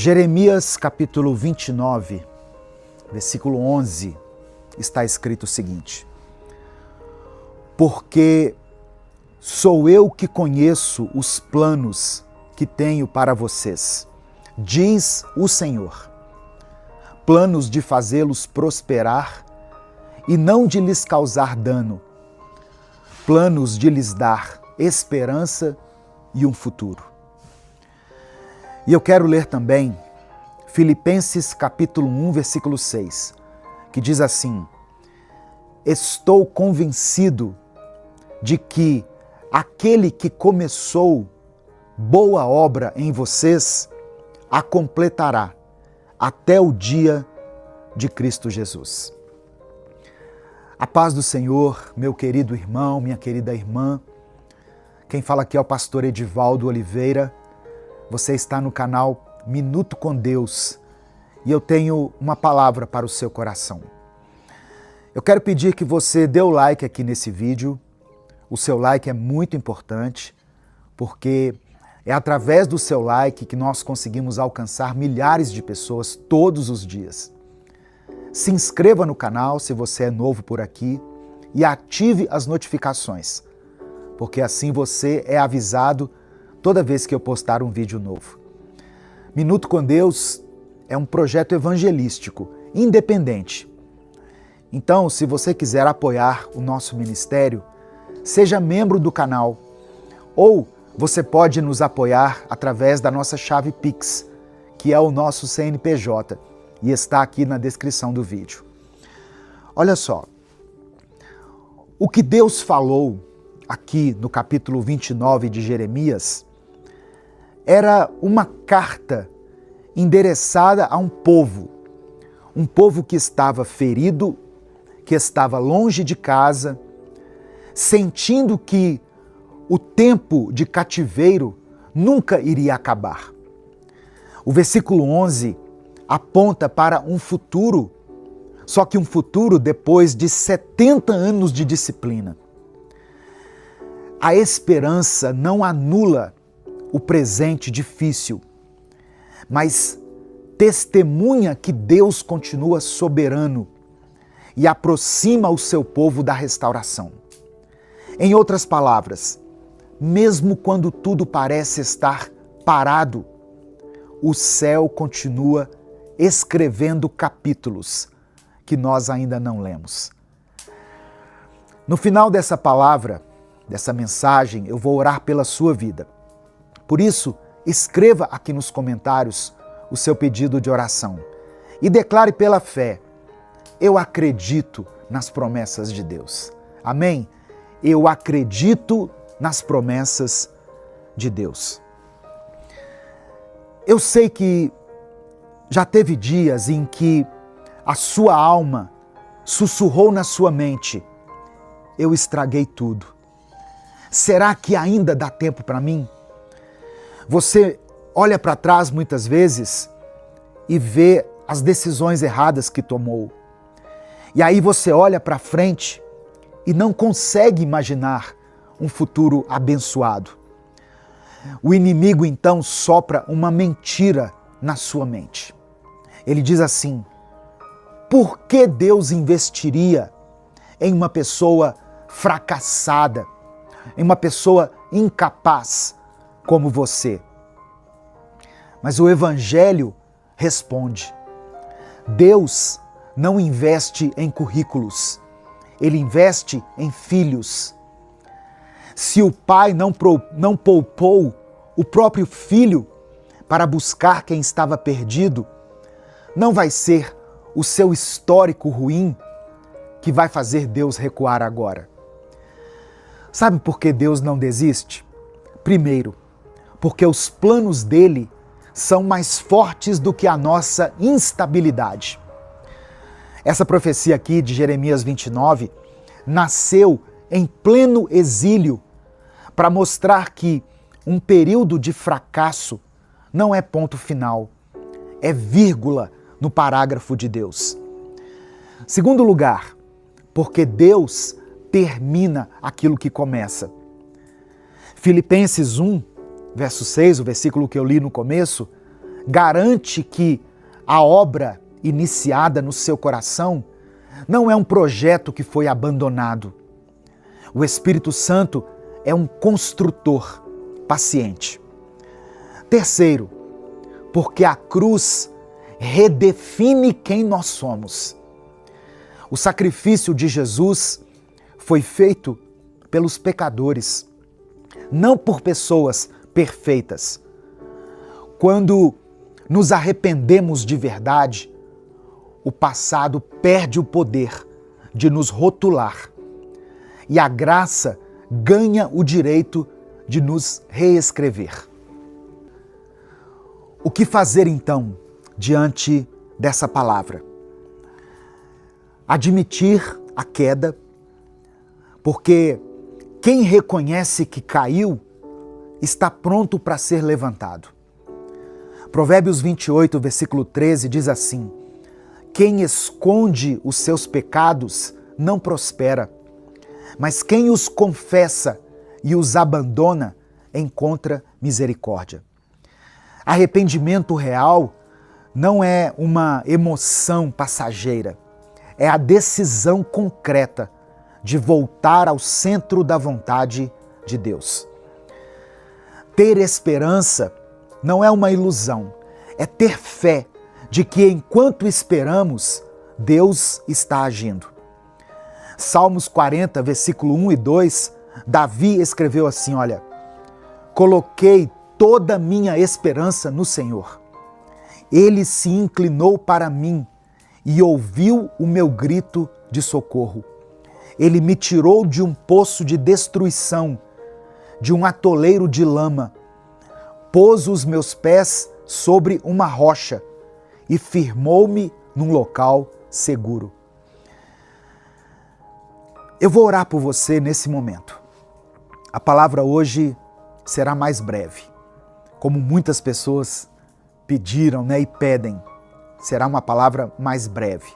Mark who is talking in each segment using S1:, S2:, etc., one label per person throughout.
S1: Jeremias capítulo 29, versículo 11, está escrito o seguinte: porque sou eu que conheço os planos que tenho para vocês, diz o Senhor, planos de fazê-los prosperar e não de lhes causar dano, planos de lhes dar esperança e um futuro. E eu quero ler também Filipenses capítulo 1, versículo 6, que diz assim: estou convencido de que aquele que começou boa obra em vocês a completará até o dia de Cristo Jesus. A paz do Senhor, meu querido irmão, minha querida irmã. Quem fala aqui é o pastor Edivaldo Oliveira. Você está no canal Minuto com Deus e eu tenho uma palavra para o seu coração. Eu quero pedir que você dê o like aqui nesse vídeo. O seu like é muito importante, porque é através do seu like que nós conseguimos alcançar milhares de pessoas todos os dias. Se inscreva no canal se você é novo por aqui e ative as notificações, porque assim você é avisado toda vez que eu postar um vídeo novo. Minuto com Deus é um projeto evangelístico, independente. Então, se você quiser apoiar o nosso ministério, seja membro do canal, ou você pode nos apoiar através da nossa chave Pix, que é o nosso CNPJ, e está aqui na descrição do vídeo. Olha só, o que Deus falou aqui no capítulo 29 de Jeremias era uma carta endereçada a um povo que estava ferido, que estava longe de casa, sentindo que o tempo de cativeiro nunca iria acabar. O versículo 11 aponta para um futuro, só que um futuro depois de 70 anos de disciplina. A esperança não anula o presente difícil, mas testemunha que Deus continua soberano e aproxima o seu povo da restauração. Em outras palavras, mesmo quando tudo parece estar parado, o céu continua escrevendo capítulos que nós ainda não lemos. No final dessa palavra, dessa mensagem, eu vou orar pela sua vida. Por isso, escreva aqui nos comentários o seu pedido de oração e declare pela fé: eu acredito nas promessas de Deus. Amém? Eu acredito nas promessas de Deus. Eu sei que já teve dias em que a sua alma sussurrou na sua mente: eu estraguei tudo. Será que ainda dá tempo para mim? Você olha para trás muitas vezes e vê as decisões erradas que tomou. E aí você olha para frente e não consegue imaginar um futuro abençoado. O inimigo então sopra uma mentira na sua mente. Ele diz assim: por que Deus investiria em uma pessoa fracassada, em uma pessoa incapaz como você? Mas o Evangelho responde: Deus não investe em currículos, Ele investe em filhos. Se o pai não poupou o próprio filho para buscar quem estava perdido, não vai ser o seu histórico ruim que vai fazer Deus recuar agora. Sabe por que Deus não desiste? Primeiro, porque os planos dele são mais fortes do que a nossa instabilidade. Essa profecia aqui de Jeremias 29 nasceu em pleno exílio para mostrar que um período de fracasso não é ponto final, é vírgula no parágrafo de Deus. Segundo lugar, porque Deus termina aquilo que começa. Filipenses 1, verso 6, o versículo que eu li no começo, garante que a obra iniciada no seu coração não é um projeto que foi abandonado. O Espírito Santo é um construtor paciente. Terceiro, porque a cruz redefine quem nós somos. O sacrifício de Jesus foi feito pelos pecadores, não por pessoas perfeitas. Quando nos arrependemos de verdade, o passado perde o poder de nos rotular e a graça ganha o direito de nos reescrever. O que fazer então diante dessa palavra? Admitir a queda, porque quem reconhece que caiu está pronto para ser levantado. Provérbios 28, versículo 13 diz assim: quem esconde os seus pecados não prospera, mas quem os confessa e os abandona encontra misericórdia. Arrependimento real não é uma emoção passageira, é a decisão concreta de voltar ao centro da vontade de Deus. Ter esperança não é uma ilusão, é ter fé de que enquanto esperamos, Deus está agindo. Salmos 40, versículo 1 e 2, Davi escreveu assim, olha: coloquei toda a minha esperança no Senhor. Ele se inclinou para mim e ouviu o meu grito de socorro. Ele me tirou de um poço de destruição, de um atoleiro de lama, pôs os meus pés sobre uma rocha e firmou-me num local seguro. Eu vou orar por você nesse momento. A palavra hoje será mais breve, como muitas pessoas pediram, e pedem. Será uma palavra mais breve.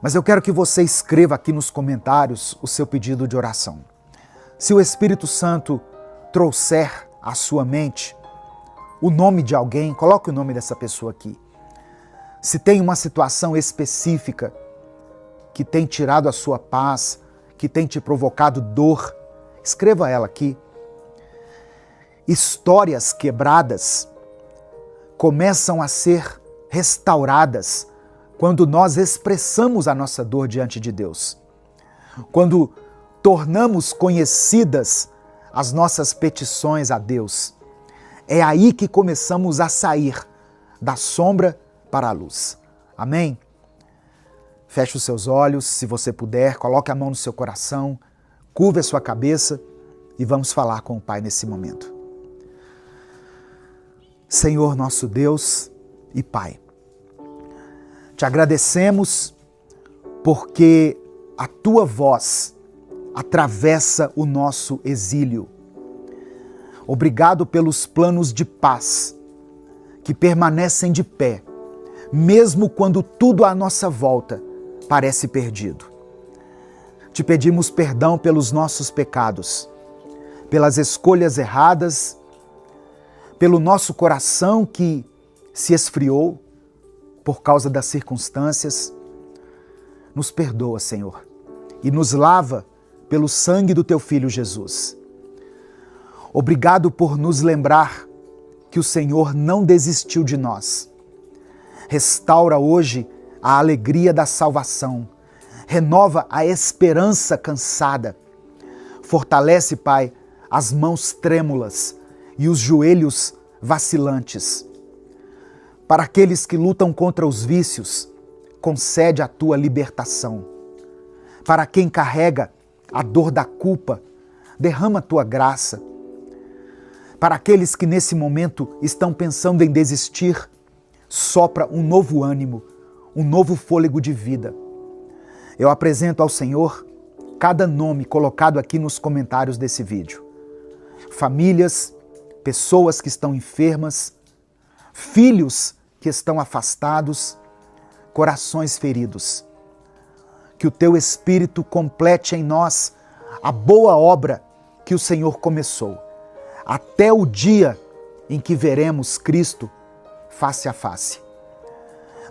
S1: Mas eu quero que você escreva aqui nos comentários o seu pedido de oração. Se o Espírito Santo trouxer à sua mente o nome de alguém, coloque o nome dessa pessoa aqui. Se tem uma situação específica que tem tirado a sua paz, que tem te provocado dor, escreva ela aqui. Histórias quebradas começam a ser restauradas quando nós expressamos a nossa dor diante de Deus. Quando tornamos conhecidas as nossas petições a Deus. É aí que começamos a sair da sombra para a luz. Amém? Feche os seus olhos, se você puder, coloque a mão no seu coração, curve a sua cabeça e vamos falar com o Pai nesse momento. Senhor nosso Deus e Pai, te agradecemos porque a Tua voz atravessa o nosso exílio. Obrigado pelos planos de paz que permanecem de pé, mesmo quando tudo à nossa volta parece perdido. Te pedimos perdão pelos nossos pecados, pelas escolhas erradas, pelo nosso coração que se esfriou por causa das circunstâncias. Nos perdoa, Senhor, e nos lava pelo sangue do Teu Filho Jesus. Obrigado por nos lembrar que o Senhor não desistiu de nós. Restaura hoje a alegria da salvação. Renova a esperança cansada. Fortalece, Pai, as mãos trêmulas e os joelhos vacilantes. Para aqueles que lutam contra os vícios, concede a Tua libertação. Para quem carrega a dor da culpa, derrama a Tua graça. Para aqueles que nesse momento estão pensando em desistir, sopra um novo ânimo, um novo fôlego de vida. Eu apresento ao Senhor cada nome colocado aqui nos comentários desse vídeo. Famílias, pessoas que estão enfermas, filhos que estão afastados, corações feridos. Que o Teu Espírito complete em nós a boa obra que o Senhor começou, até o dia em que veremos Cristo face a face.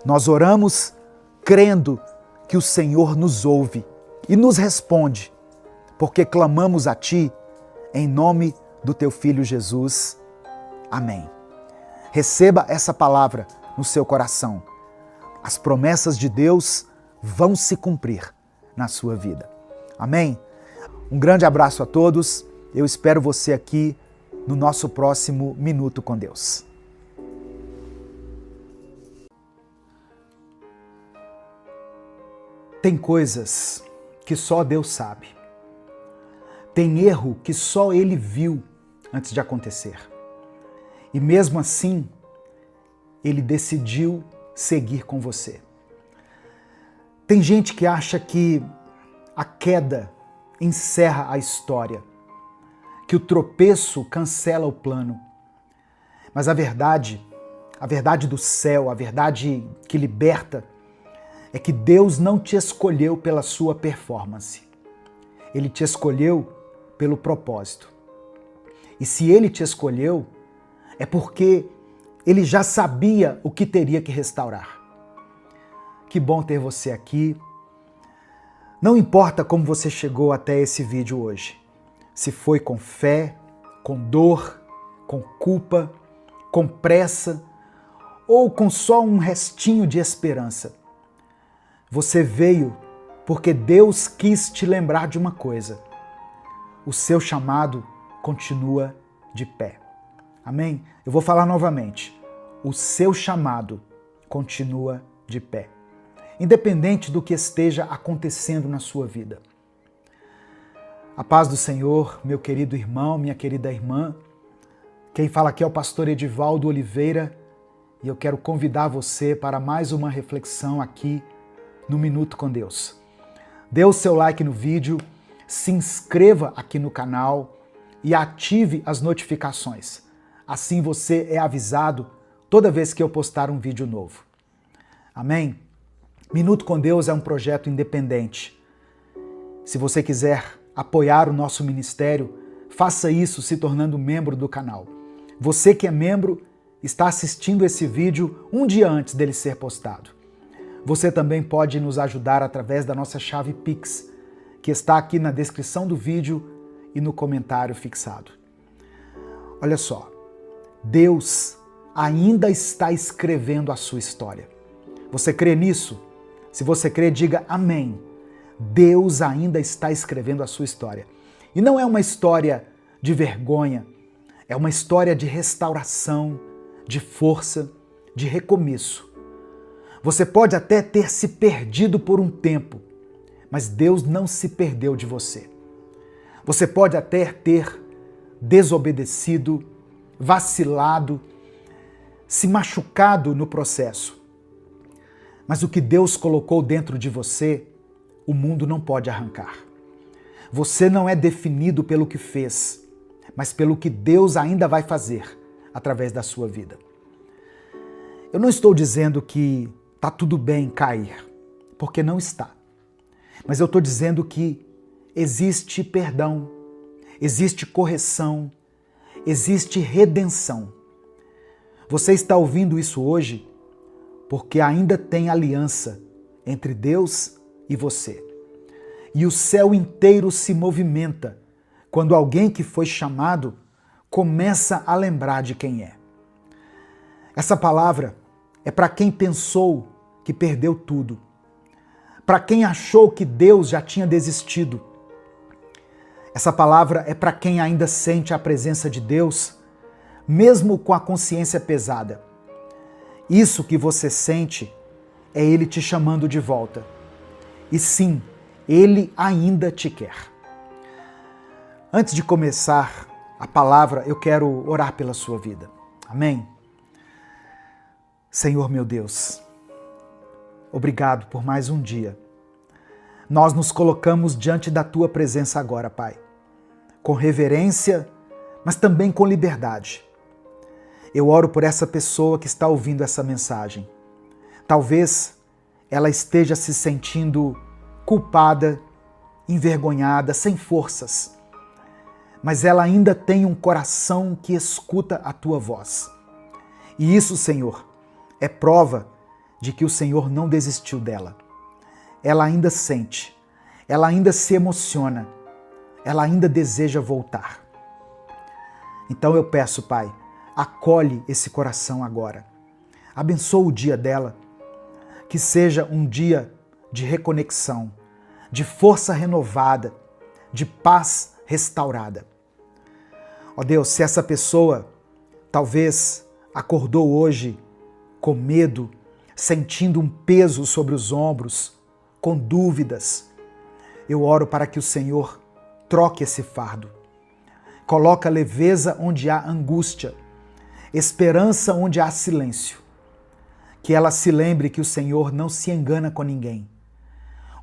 S1: Nós oramos crendo que o Senhor nos ouve e nos responde, porque clamamos a Ti em nome do Teu Filho Jesus. Amém. Receba essa palavra no seu coração. As promessas de Deus vão se cumprir na sua vida. Amém? Um grande abraço a todos. Eu espero você aqui no nosso próximo Minuto com Deus. Tem coisas que só Deus sabe. Tem erro que só Ele viu antes de acontecer. E mesmo assim, Ele decidiu seguir com você. Tem gente que acha que a queda encerra a história, que o tropeço cancela o plano. Mas a verdade do céu, a verdade que liberta, é que Deus não te escolheu pela sua performance. Ele te escolheu pelo propósito. E se Ele te escolheu, é porque Ele já sabia o que teria que restaurar. Que bom ter você aqui. Não importa como você chegou até esse vídeo hoje. Se foi com fé, com dor, com culpa, com pressa ou com só um restinho de esperança. Você veio porque Deus quis te lembrar de uma coisa. O seu chamado continua de pé. Amém? Eu vou falar novamente. O seu chamado continua de pé. Independente do que esteja acontecendo na sua vida. A paz do Senhor, meu querido irmão, minha querida irmã. Quem fala aqui é o pastor Edivaldo Oliveira e eu quero convidar você para mais uma reflexão aqui no Minuto com Deus. Dê o seu like no vídeo, se inscreva aqui no canal e ative as notificações. Assim você é avisado toda vez que eu postar um vídeo novo. Amém? Minuto com Deus é um projeto independente. Se você quiser apoiar o nosso ministério, faça isso se tornando membro do canal. Você que é membro está assistindo esse vídeo um dia antes dele ser postado. Você também pode nos ajudar através da nossa chave Pix, que está aqui na descrição do vídeo e no comentário fixado. Olha só, Deus ainda está escrevendo a sua história. Você crê nisso? Se você crê, diga amém. Deus ainda está escrevendo a sua história. E não é uma história de vergonha, é uma história de restauração, de força, de recomeço. Você pode até ter se perdido por um tempo, mas Deus não se perdeu de você. Você pode até ter desobedecido, vacilado, se machucado no processo. Mas o que Deus colocou dentro de você, o mundo não pode arrancar. Você não é definido pelo que fez, mas pelo que Deus ainda vai fazer através da sua vida. Eu não estou dizendo que está tudo bem cair, porque não está. Mas eu estou dizendo que existe perdão, existe correção, existe redenção. Você está ouvindo isso hoje porque ainda tem aliança entre Deus e você. E o céu inteiro se movimenta quando alguém que foi chamado começa a lembrar de quem é. Essa palavra é para quem pensou que perdeu tudo, para quem achou que Deus já tinha desistido. Essa palavra é para quem ainda sente a presença de Deus, mesmo com a consciência pesada. Isso que você sente é Ele te chamando de volta. E sim, Ele ainda te quer. Antes de começar a palavra, eu quero orar pela sua vida. Amém? Senhor meu Deus, obrigado por mais um dia. Nós nos colocamos diante da Tua presença agora, Pai, com reverência, mas também com liberdade. Eu oro por essa pessoa que está ouvindo essa mensagem. Talvez ela esteja se sentindo culpada, envergonhada, sem forças, mas ela ainda tem um coração que escuta a Tua voz. E isso, Senhor, é prova de que o Senhor não desistiu dela. Ela ainda sente, ela ainda se emociona, ela ainda deseja voltar. Então eu peço, Pai, acolhe esse coração agora. Abençoa o dia dela, que seja um dia de reconexão, de força renovada, de paz restaurada. Ó Deus, se essa pessoa talvez acordou hoje com medo, sentindo um peso sobre os ombros, com dúvidas, eu oro para que o Senhor troque esse fardo. Coloca leveza onde há angústia, esperança onde há silêncio. Que ela se lembre que o Senhor não se engana com ninguém.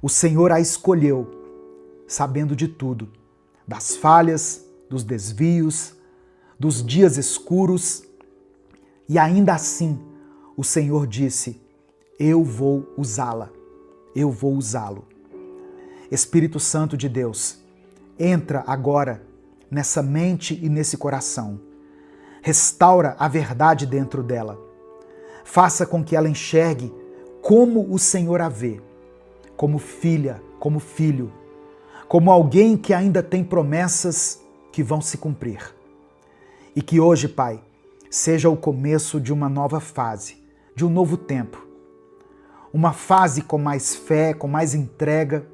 S1: O Senhor a escolheu, sabendo de tudo, das falhas, dos desvios, dos dias escuros, e ainda assim o Senhor disse: eu vou usá-la, eu vou usá-lo. Espírito Santo de Deus, entra agora nessa mente e nesse coração. Restaura a verdade dentro dela. Faça com que ela enxergue como o Senhor a vê, como filha, como filho, como alguém que ainda tem promessas que vão se cumprir. E que hoje, Pai, seja o começo de uma nova fase, de um novo tempo. Uma fase com mais fé, com mais entrega,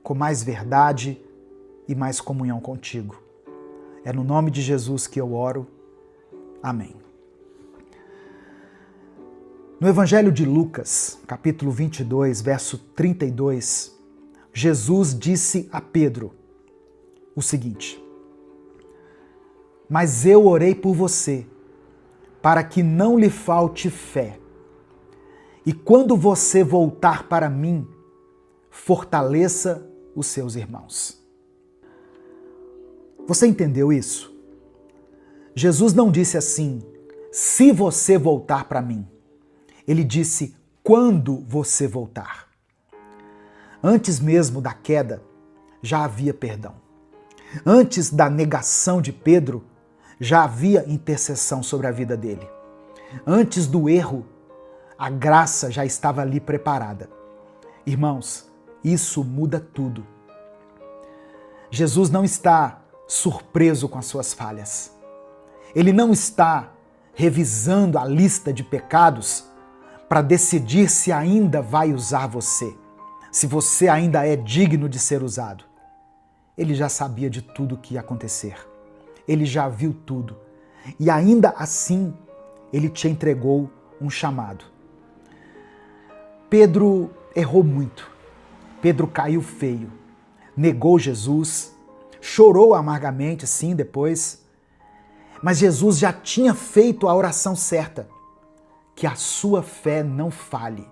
S1: com mais verdade e mais comunhão contigo. É no nome de Jesus que eu oro. Amém. No Evangelho de Lucas, capítulo 22, verso 32, Jesus disse a Pedro o seguinte: mas eu orei por você, para que não lhe falte fé. E quando você voltar para mim, fortaleça os seus irmãos. Você entendeu isso? Jesus não disse assim, se você voltar para mim. Ele disse, quando você voltar. Antes mesmo da queda, já havia perdão. Antes da negação de Pedro, já havia intercessão sobre a vida dele. Antes do erro, a graça já estava ali preparada. Irmãos, isso muda tudo. Jesus não está surpreso com as suas falhas. Ele não está revisando a lista de pecados para decidir se ainda vai usar você, se você ainda é digno de ser usado. Ele já sabia de tudo o que ia acontecer. Ele já viu tudo. E ainda assim, ele te entregou um chamado. Pedro errou muito. Pedro caiu feio. Negou Jesus. Chorou amargamente, sim, depois. Mas Jesus já tinha feito a oração certa. Que a sua fé não falhe.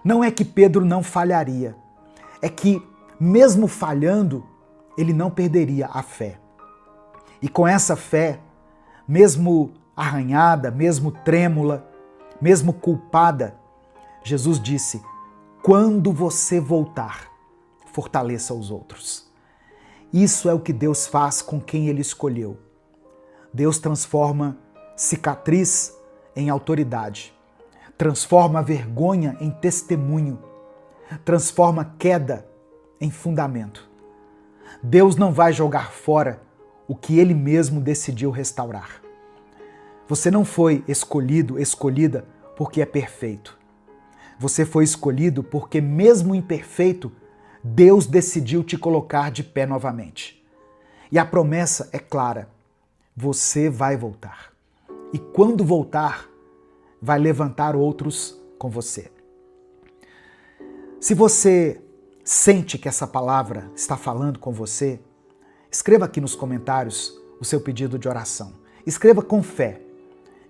S1: Não é que Pedro não falharia. É que, mesmo falhando, ele não perderia a fé. E com essa fé, mesmo arranhada, mesmo trêmula, mesmo culpada, Jesus disse, quando você voltar, fortaleça os outros. Isso é o que Deus faz com quem Ele escolheu. Deus transforma cicatriz em autoridade, transforma vergonha em testemunho, transforma queda em fundamento. Deus não vai jogar fora o que Ele mesmo decidiu restaurar. Você não foi escolhido, escolhida porque é perfeito. Você foi escolhido porque, mesmo imperfeito, Deus decidiu te colocar de pé novamente. E a promessa é clara, você vai voltar. E quando voltar, vai levantar outros com você. Se você sente que essa palavra está falando com você, escreva aqui nos comentários o seu pedido de oração. Escreva com fé.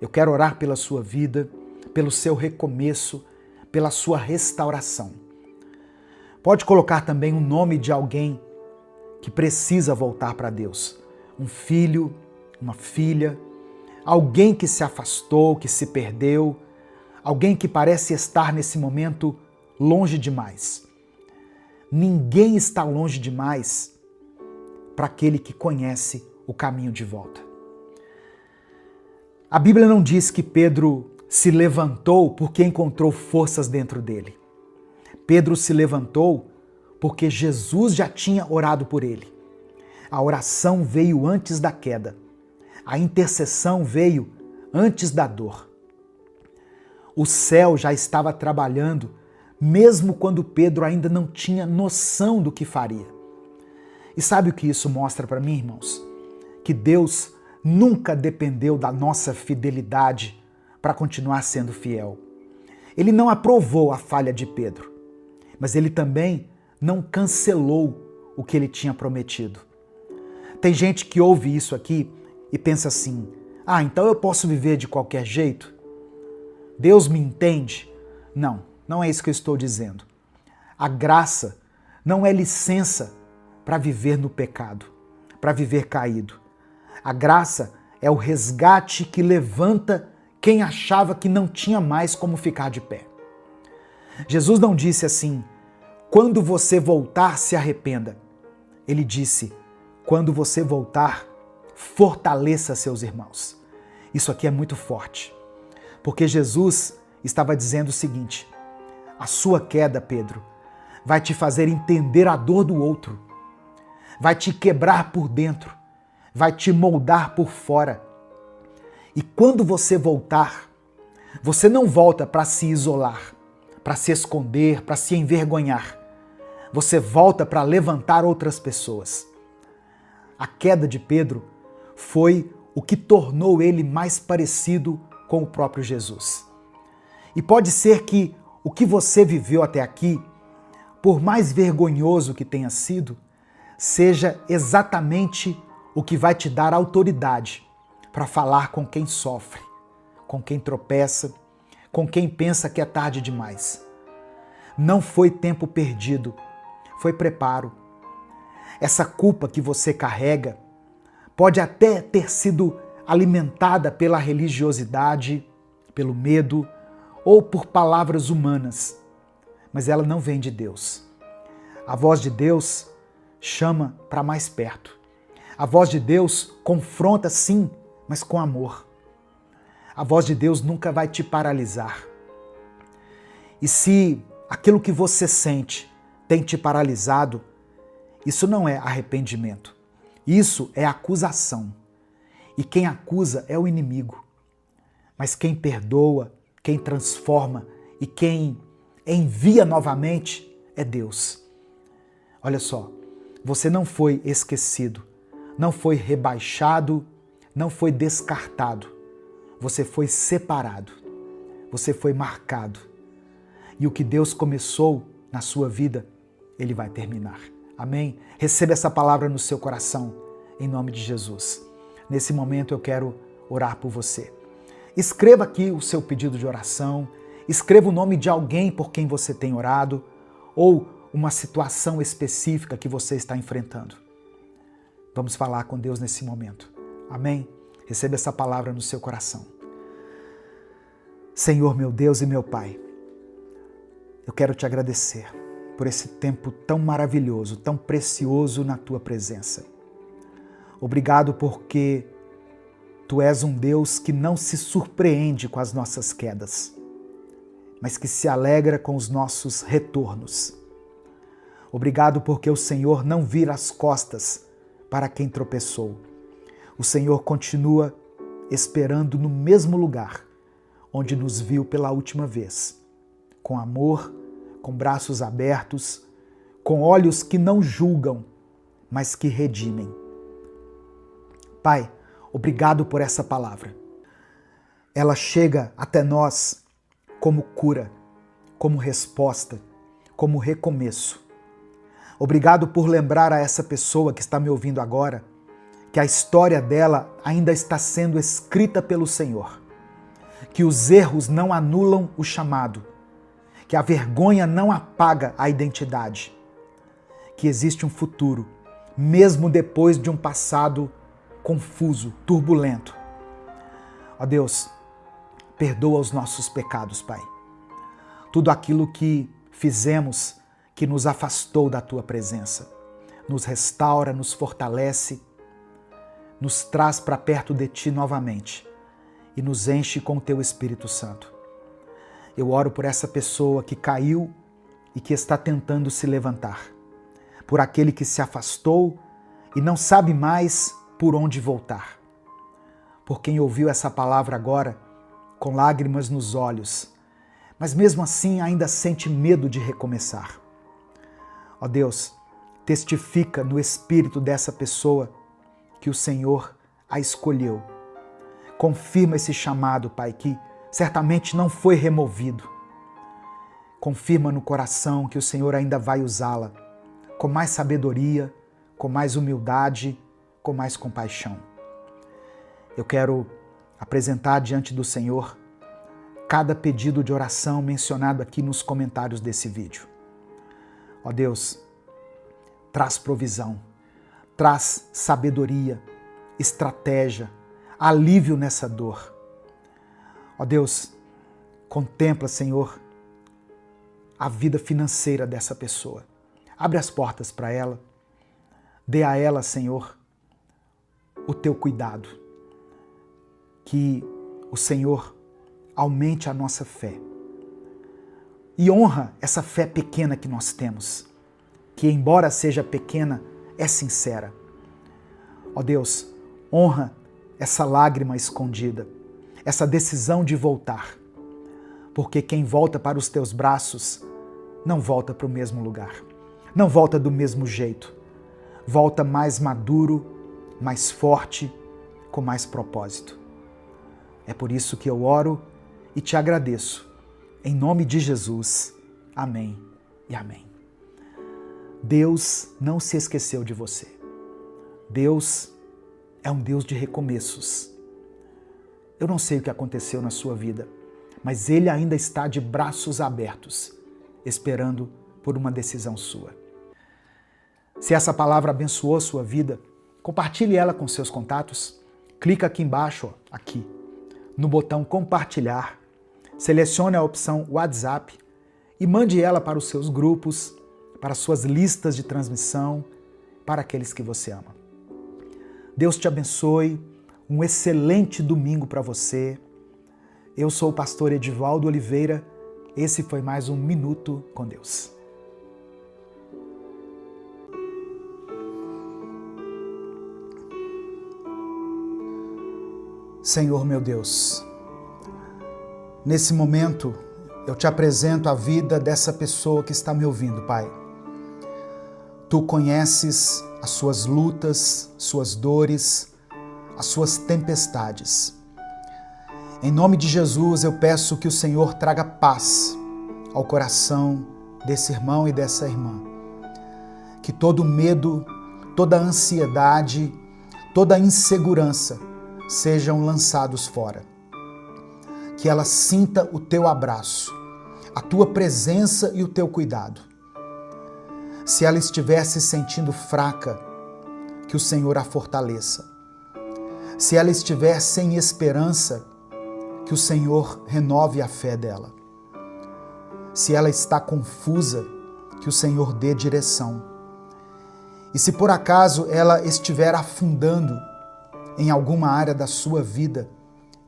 S1: Eu quero orar pela sua vida, pelo seu recomeço, pela sua restauração. Pode colocar também o nome de alguém que precisa voltar para Deus. Um filho, uma filha, alguém que se afastou, que se perdeu, alguém que parece estar nesse momento longe demais. Ninguém está longe demais para aquele que conhece o caminho de volta. A Bíblia não diz que Pedro se levantou porque encontrou forças dentro dele. Pedro se levantou porque Jesus já tinha orado por ele. A oração veio antes da queda. A intercessão veio antes da dor. O céu já estava trabalhando, mesmo quando Pedro ainda não tinha noção do que faria. E sabe o que isso mostra para mim, irmãos? Que Deus nunca dependeu da nossa fidelidade para continuar sendo fiel. Ele não aprovou a falha de Pedro, mas ele também não cancelou o que ele tinha prometido. Tem gente que ouve isso aqui e pensa assim: ah, então eu posso viver de qualquer jeito? Deus me entende? Não, não é isso que eu estou dizendo. A graça não é licença para viver no pecado, para viver caído. A graça é o resgate que levanta quem achava que não tinha mais como ficar de pé. Jesus não disse assim: quando você voltar, se arrependa. Ele disse: quando você voltar, fortaleça seus irmãos. Isso aqui é muito forte, porque Jesus estava dizendo o seguinte: a sua queda, Pedro, vai te fazer entender a dor do outro, vai te quebrar por dentro, vai te moldar por fora. E quando você voltar, você não volta para se isolar, para se esconder, para se envergonhar. Você volta para levantar outras pessoas. A queda de Pedro foi o que tornou ele mais parecido com o próprio Jesus. E pode ser que o que você viveu até aqui, por mais vergonhoso que tenha sido, seja exatamente o que vai te dar autoridade para falar com quem sofre, com quem tropeça, com quem pensa que é tarde demais. Não foi tempo perdido, foi preparo. Essa culpa que você carrega pode até ter sido alimentada pela religiosidade, pelo medo ou por palavras humanas, mas ela não vem de Deus. A voz de Deus chama para mais perto. A voz de Deus confronta sim, mas com amor. A voz de Deus nunca vai te paralisar. E se aquilo que você sente tem te paralisado, isso não é arrependimento. Isso é acusação. E quem acusa é o inimigo. Mas quem perdoa, quem transforma e quem envia novamente é Deus. Olha só, você não foi esquecido, não foi rebaixado, não foi descartado. Você foi separado, você foi marcado. E o que Deus começou na sua vida, Ele vai terminar. Amém? Receba essa palavra no seu coração, em nome de Jesus. Nesse momento eu quero orar por você. Escreva aqui o seu pedido de oração, escreva o nome de alguém por quem você tem orado ou uma situação específica que você está enfrentando. Vamos falar com Deus nesse momento. Amém? Receba essa palavra no seu coração. Senhor, meu Deus e meu Pai, eu quero te agradecer por esse tempo tão maravilhoso, tão precioso na Tua presença. Obrigado porque Tu és um Deus que não se surpreende com as nossas quedas, mas que se alegra com os nossos retornos. Obrigado porque o Senhor não vira as costas para quem tropeçou. O Senhor continua esperando no mesmo lugar onde nos viu pela última vez, com amor, com braços abertos, com olhos que não julgam, mas que redimem. Pai, obrigado por essa palavra. Ela chega até nós como cura, como resposta, como recomeço. Obrigado por lembrar a essa pessoa que está me ouvindo agora que a história dela ainda está sendo escrita pelo Senhor, que os erros não anulam o chamado, que a vergonha não apaga a identidade, que existe um futuro, mesmo depois de um passado confuso, turbulento. Ó Deus, perdoa os nossos pecados, Pai. Tudo aquilo que fizemos que nos afastou da Tua presença, nos restaura, nos fortalece, nos traz para perto de Ti novamente e nos enche com o Teu Espírito Santo. Eu oro por essa pessoa que caiu e que está tentando se levantar, por aquele que se afastou e não sabe mais por onde voltar, por quem ouviu essa palavra agora com lágrimas nos olhos, mas mesmo assim ainda sente medo de recomeçar. Ó Deus, testifica no espírito dessa pessoa que o Senhor a escolheu. Confirma esse chamado, Pai, que certamente não foi removido. Confirma no coração que o Senhor ainda vai usá-la com mais sabedoria, com mais humildade, com mais compaixão. Eu quero apresentar diante do Senhor cada pedido de oração mencionado aqui nos comentários desse vídeo. Ó Deus, traz provisão, traz sabedoria, estratégia, alívio nessa dor. Ó Deus, contempla, Senhor, a vida financeira dessa pessoa. Abre as portas para ela. Dê a ela, Senhor, o Teu cuidado. Que o Senhor aumente a nossa fé. E honra essa fé pequena que nós temos, que embora seja pequena, é sincera. Ó Deus, honra essa lágrima escondida, essa decisão de voltar, porque quem volta para os Teus braços não volta para o mesmo lugar, não volta do mesmo jeito, volta mais maduro, mais forte, com mais propósito. É por isso que eu oro e te agradeço. Em nome de Jesus. Amém e amém. Deus não se esqueceu de você. Deus é um Deus de recomeços. Eu não sei o que aconteceu na sua vida, mas Ele ainda está de braços abertos, esperando por uma decisão sua. Se essa palavra abençoou a sua vida, compartilhe ela com seus contatos. Clica aqui embaixo, aqui, no botão compartilhar, selecione a opção WhatsApp e mande ela para os seus grupos, para suas listas de transmissão, para aqueles que você ama. Deus te abençoe, um excelente domingo para você. Eu sou o pastor Edivaldo Oliveira, esse foi mais um Minuto com Deus. Senhor meu Deus, nesse momento eu te apresento a vida dessa pessoa que está me ouvindo, Pai. Tu conheces as suas lutas, suas dores, as suas tempestades. Em nome de Jesus eu peço que o Senhor traga paz ao coração desse irmão e dessa irmã. Que todo medo, toda ansiedade, toda insegurança sejam lançados fora. Que ela sinta o teu abraço, a tua presença e o teu cuidado. Se ela estiver se sentindo fraca, que o Senhor a fortaleça. Se ela estiver sem esperança, que o Senhor renove a fé dela. Se ela está confusa, que o Senhor dê direção. E se por acaso ela estiver afundando em alguma área da sua vida,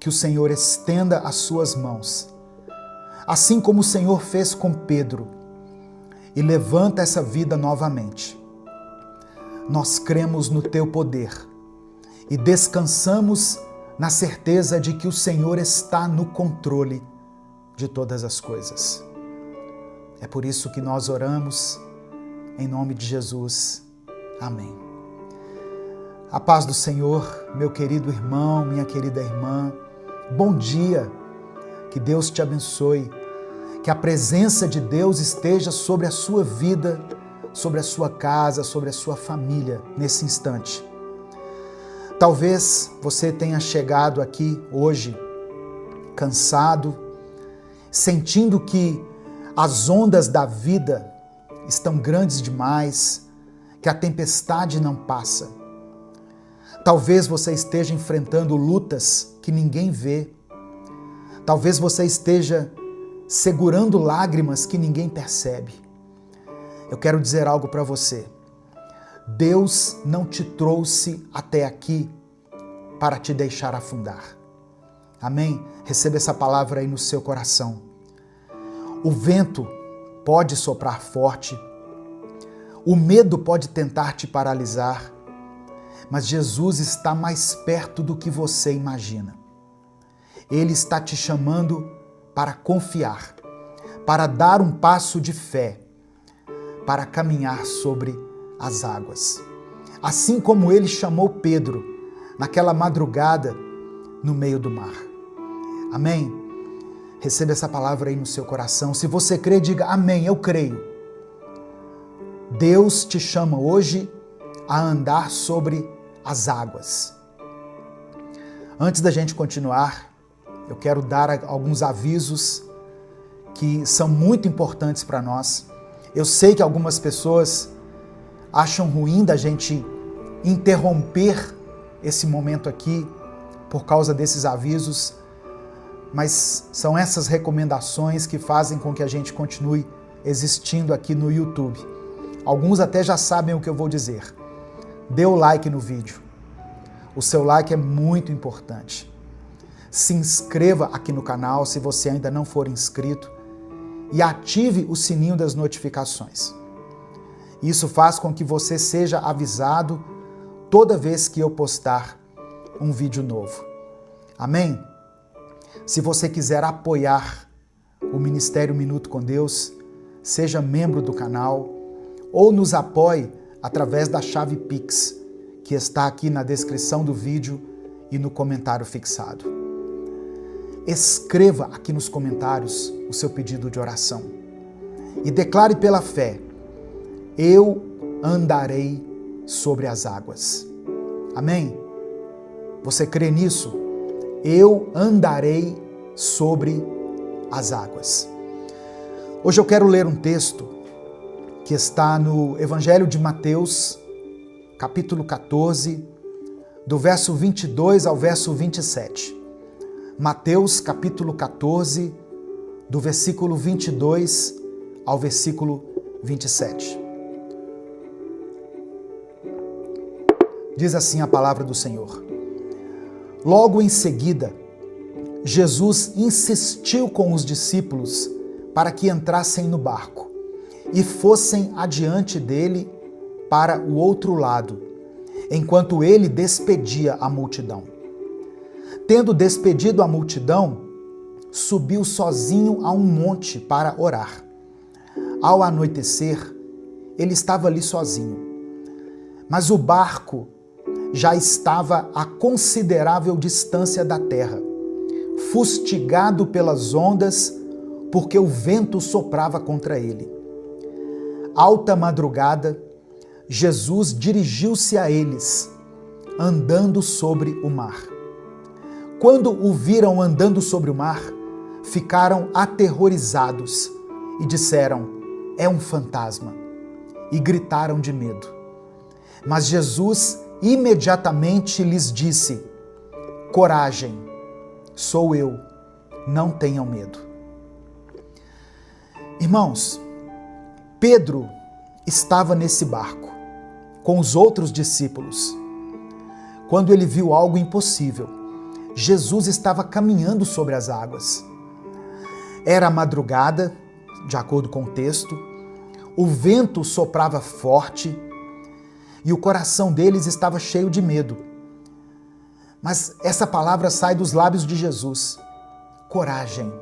S1: que o Senhor estenda as suas mãos, assim como o Senhor fez com Pedro, e levanta essa vida novamente. Nós cremos no teu poder e descansamos na certeza de que o Senhor está no controle de todas as coisas. É por isso que nós oramos, em nome de Jesus. Amém. A paz do Senhor, meu querido irmão, minha querida irmã, bom dia, que Deus te abençoe, que a presença de Deus esteja sobre a sua vida, sobre a sua casa, sobre a sua família nesse instante. Talvez você tenha chegado aqui hoje cansado, sentindo que as ondas da vida estão grandes demais, que a tempestade não passa. Talvez você esteja enfrentando lutas que ninguém vê. Talvez você esteja segurando lágrimas que ninguém percebe. Eu quero dizer algo para você. Deus não te trouxe até aqui para te deixar afundar. Amém? Receba essa palavra aí no seu coração. O vento pode soprar forte, o medo pode tentar te paralisar, mas Jesus está mais perto do que você imagina. Ele está te chamando para confiar, para dar um passo de fé, para caminhar sobre as águas. Assim como ele chamou Pedro naquela madrugada no meio do mar. Amém? Receba essa palavra aí no seu coração. Se você crê, diga amém, eu creio. Deus te chama hoje a andar sobre as águas. Antes da gente continuar, eu quero dar alguns avisos que são muito importantes para nós. Eu sei que algumas pessoas acham ruim da gente interromper esse momento aqui por causa desses avisos, mas são essas recomendações que fazem com que a gente continue existindo aqui no YouTube. Alguns até já sabem o que eu vou dizer. Dê o like no vídeo. O seu like é muito importante. Se inscreva aqui no canal se você ainda não for inscrito e ative o sininho das notificações. Isso faz com que você seja avisado toda vez que eu postar um vídeo novo. Amém? Se você quiser apoiar o Ministério Minuto com Deus, seja membro do canal ou nos apoie através da chave Pix, que está aqui na descrição do vídeo e no comentário fixado. Escreva aqui nos comentários o seu pedido de oração e declare pela fé: eu andarei sobre as águas. Amém? Você crê nisso? Eu andarei sobre as águas. Hoje eu quero ler um texto que está no Evangelho de Mateus, capítulo 14, do verso 22 ao verso 27. Mateus, capítulo 14, do versículo 22 ao versículo 27. Diz assim a palavra do Senhor. Logo em seguida, Jesus insistiu com os discípulos para que entrassem no barco e fossem adiante dele para o outro lado, enquanto ele despedia a multidão. Tendo despedido a multidão, subiu sozinho a um monte para orar. Ao anoitecer, ele estava ali sozinho, mas o barco já estava a considerável distância da terra, fustigado pelas ondas, porque o vento soprava contra ele. Alta madrugada, Jesus dirigiu-se a eles, andando sobre o mar. Quando o viram andando sobre o mar, ficaram aterrorizados e disseram: é um fantasma, e gritaram de medo. Mas Jesus imediatamente lhes disse: coragem, sou eu, não tenham medo. Irmãos, Pedro estava nesse barco com os outros discípulos. Quando ele viu algo impossível, Jesus estava caminhando sobre as águas. Era madrugada, de acordo com o texto, o vento soprava forte e o coração deles estava cheio de medo. Mas essa palavra sai dos lábios de Jesus: coragem,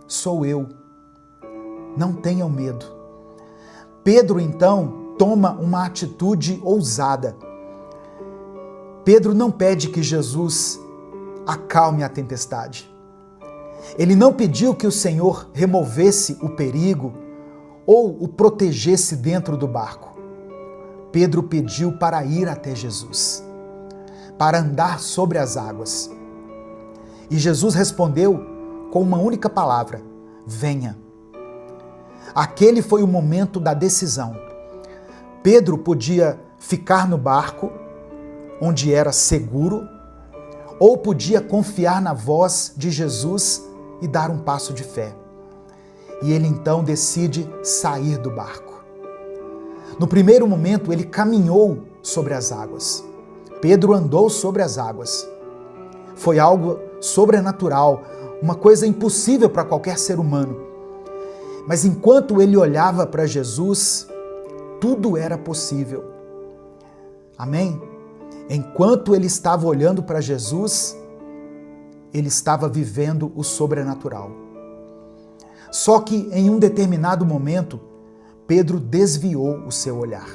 S1: sou eu, não tenham medo. Pedro, então, toma uma atitude ousada. Pedro não pede que Jesus acalme a tempestade. Ele não pediu que o Senhor removesse o perigo ou o protegesse dentro do barco. Pedro pediu para ir até Jesus, para andar sobre as águas. E Jesus respondeu com uma única palavra: venha. Aquele foi o momento da decisão. Pedro podia ficar no barco, onde era seguro, ou podia confiar na voz de Jesus e dar um passo de fé. E ele então decide sair do barco. No primeiro momento, ele caminhou sobre as águas. Pedro andou sobre as águas. Foi algo sobrenatural, uma coisa impossível para qualquer ser humano. Mas enquanto ele olhava para Jesus, tudo era possível. Amém? Enquanto ele estava olhando para Jesus, ele estava vivendo o sobrenatural. Só que em um determinado momento, Pedro desviou o seu olhar.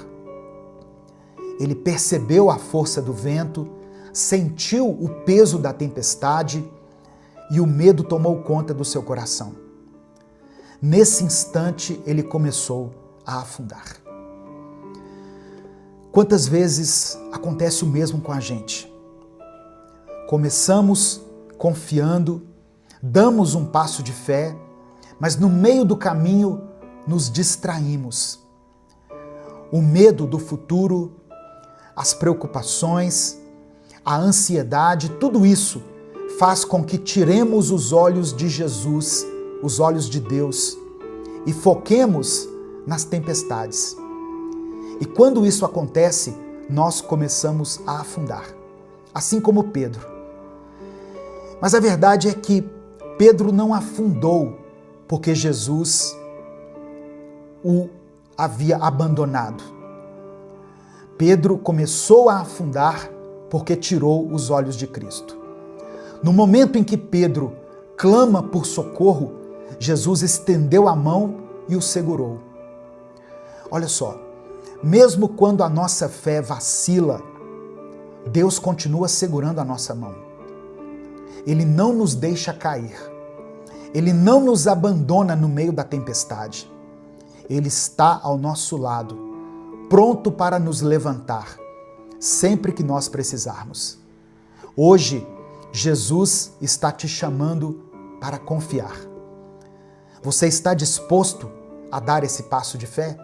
S1: Ele percebeu a força do vento, sentiu o peso da tempestade e o medo tomou conta do seu coração. Nesse instante, ele começou a afundar. Quantas vezes acontece o mesmo com a gente? Começamos confiando, damos um passo de fé, mas no meio do caminho nos distraímos. O medo do futuro, as preocupações, a ansiedade, tudo isso faz com que tiremos os olhos de Jesus, os olhos de Deus, e foquemos nas tempestades. E quando isso acontece, nós começamos a afundar, assim como Pedro. Mas a verdade é que Pedro não afundou porque Jesus o havia abandonado. Pedro começou a afundar porque tirou os olhos de Cristo. No momento em que Pedro clama por socorro, Jesus estendeu a mão e o segurou. Olha só, mesmo quando a nossa fé vacila, Deus continua segurando a nossa mão. Ele não nos deixa cair. Ele não nos abandona no meio da tempestade. Ele está ao nosso lado, pronto para nos levantar, sempre que nós precisarmos. Hoje, Jesus está te chamando para confiar. Você está disposto a dar esse passo de fé?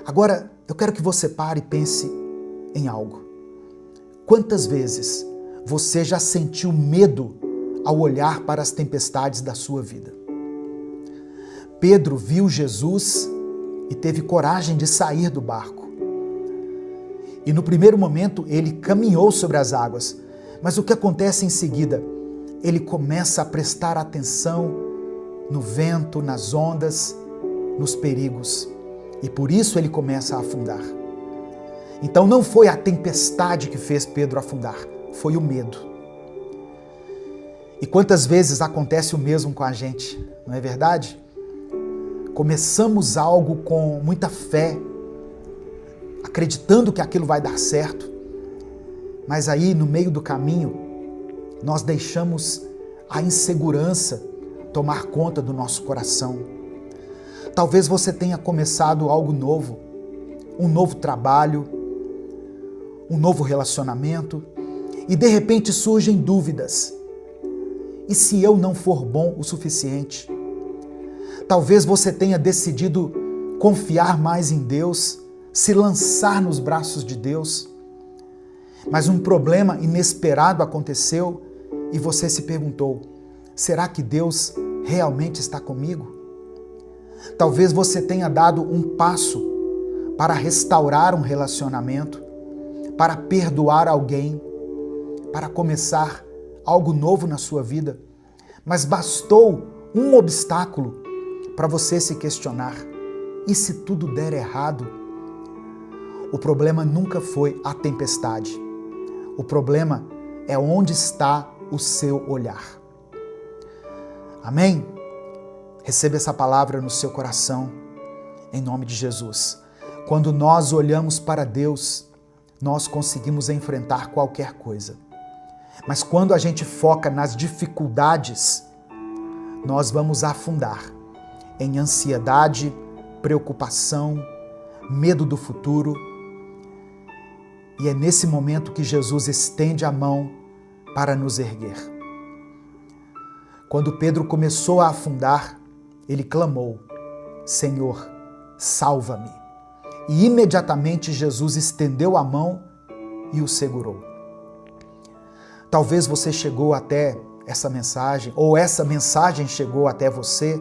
S1: Agora, eu quero que você pare e pense em algo. Quantas vezes você já sentiu medo ao olhar para as tempestades da sua vida? Pedro viu Jesus e teve coragem de sair do barco. E no primeiro momento ele caminhou sobre as águas, mas o que acontece em seguida? Ele começa a prestar atenção no vento, nas ondas, nos perigos. E por isso ele começa a afundar. Então não foi a tempestade que fez Pedro afundar, foi o medo. E quantas vezes acontece o mesmo com a gente, não é verdade? Começamos algo com muita fé, acreditando que aquilo vai dar certo, mas aí no meio do caminho nós deixamos a insegurança tomar conta do nosso coração. Talvez você tenha começado algo novo, um novo trabalho, um novo relacionamento, e de repente surgem dúvidas. E se eu não for bom o suficiente? Talvez você tenha decidido confiar mais em Deus, se lançar nos braços de Deus, mas um problema inesperado aconteceu e você se perguntou: será que Deus realmente está comigo? Talvez você tenha dado um passo para restaurar um relacionamento, para perdoar alguém, para começar algo novo na sua vida, mas bastou um obstáculo para você se questionar: e se tudo der errado? O problema nunca foi a tempestade. O problema é onde está o seu olhar. Amém? Receba essa palavra no seu coração, em nome de Jesus. Quando nós olhamos para Deus, nós conseguimos enfrentar qualquer coisa. Mas quando a gente foca nas dificuldades, nós vamos afundar em ansiedade, preocupação, medo do futuro. E é nesse momento que Jesus estende a mão para nos erguer. Quando Pedro começou a afundar, ele clamou: Senhor, salva-me. E imediatamente Jesus estendeu a mão e o segurou. Talvez você chegou até essa mensagem, ou essa mensagem chegou até você,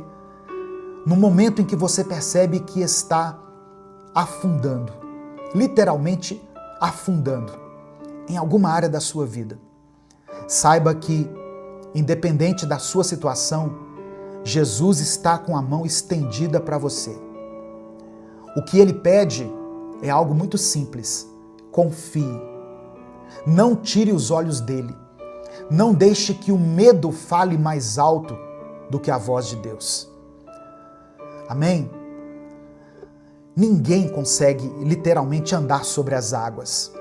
S1: no momento em que você percebe que está afundando, literalmente afundando, em alguma área da sua vida. Saiba que, independente da sua situação, Jesus está com a mão estendida para você. O que Ele pede é algo muito simples. Confie. Não tire os olhos dele. Não deixe que o medo fale mais alto do que a voz de Deus. Amém? Ninguém consegue literalmente andar sobre as águas.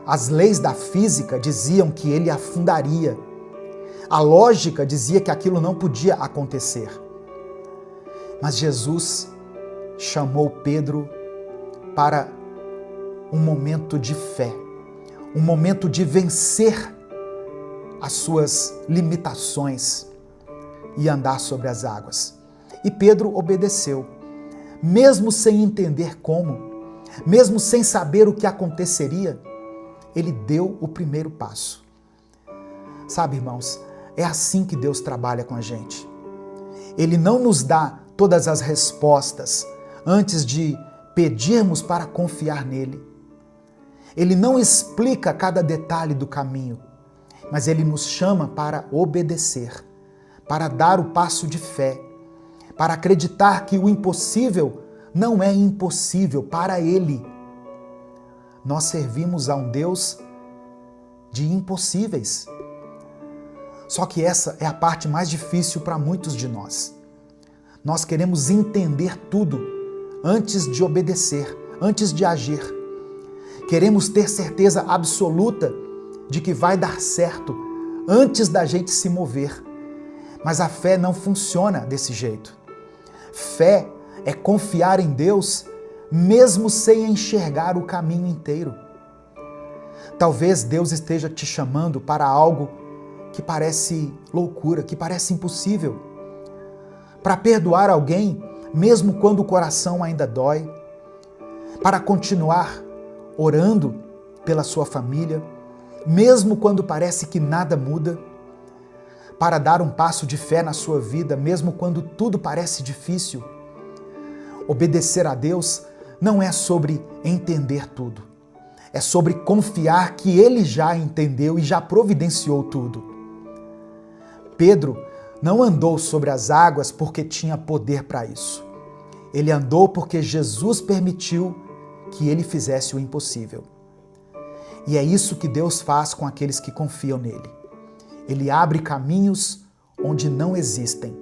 S1: As leis da física diziam que ele afundaria. A lógica dizia que aquilo não podia acontecer. Mas Jesus chamou Pedro para um momento de fé, um momento de vencer as suas limitações e andar sobre as águas. E Pedro obedeceu, mesmo sem entender como, mesmo sem saber o que aconteceria, ele deu o primeiro passo. Sabe, irmãos, é assim que Deus trabalha com a gente. Ele não nos dá todas as respostas antes de pedirmos para confiar nele. Ele não explica cada detalhe do caminho, mas ele nos chama para obedecer, para dar o passo de fé, para acreditar que o impossível não é impossível para ele. Nós servimos a um Deus de impossíveis. Só que essa é a parte mais difícil para muitos de nós. Nós queremos entender tudo antes de obedecer, antes de agir. Queremos ter certeza absoluta de que vai dar certo antes da gente se mover. Mas a fé não funciona desse jeito. Fé é confiar em Deus mesmo sem enxergar o caminho inteiro. Talvez Deus esteja te chamando para algo que parece loucura, que parece impossível. Para perdoar alguém, mesmo quando o coração ainda dói. Para continuar orando pela sua família, mesmo quando parece que nada muda. Para dar um passo de fé na sua vida, mesmo quando tudo parece difícil. Obedecer a Deus não é sobre entender tudo. É sobre confiar que Ele já entendeu e já providenciou tudo. Pedro não andou sobre as águas porque tinha poder para isso. Ele andou porque Jesus permitiu que ele fizesse o impossível. E é isso que Deus faz com aqueles que confiam nele. Ele abre caminhos onde não existem.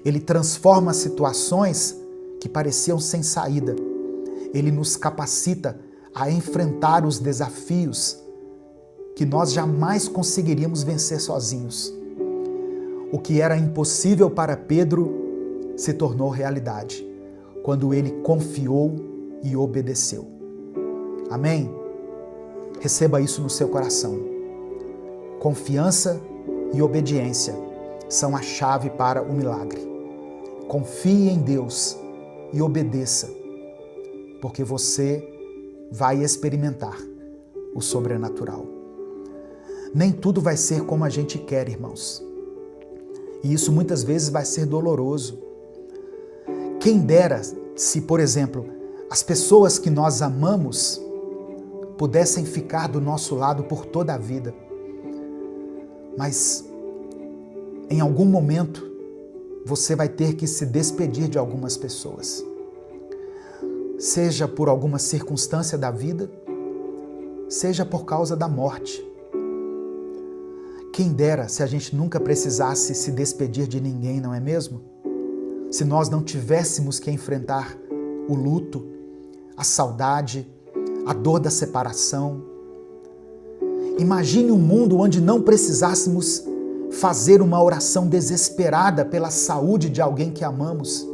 S1: Ele transforma situações que pareciam sem saída. Ele nos capacita a enfrentar os desafios que nós jamais conseguiríamos vencer sozinhos. O que era impossível para Pedro se tornou realidade, quando ele confiou e obedeceu. Amém? Receba isso no seu coração. Confiança e obediência são a chave para o milagre. Confie em Deus e obedeça, porque você vai experimentar o sobrenatural. Nem tudo vai ser como a gente quer, irmãos. E isso muitas vezes vai ser doloroso. Quem dera se, por exemplo, as pessoas que nós amamos pudessem ficar do nosso lado por toda a vida. Mas, em algum momento, você vai ter que se despedir de algumas pessoas. Seja por alguma circunstância da vida, seja por causa da morte. Quem dera se a gente nunca precisasse se despedir de ninguém, não é mesmo? Se nós não tivéssemos que enfrentar o luto, a saudade, a dor da separação. Imagine um mundo onde não precisássemos fazer uma oração desesperada pela saúde de alguém que amamos.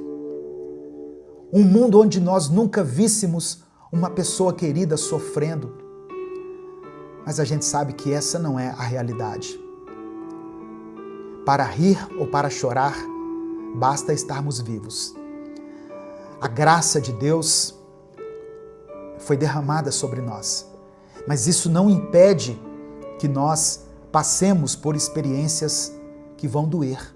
S1: Um mundo onde nós nunca víssemos uma pessoa querida sofrendo. Mas a gente sabe que essa não é a realidade. Para rir ou para chorar, basta estarmos vivos. A graça de Deus foi derramada sobre nós, mas isso não impede que nós passemos por experiências que vão doer.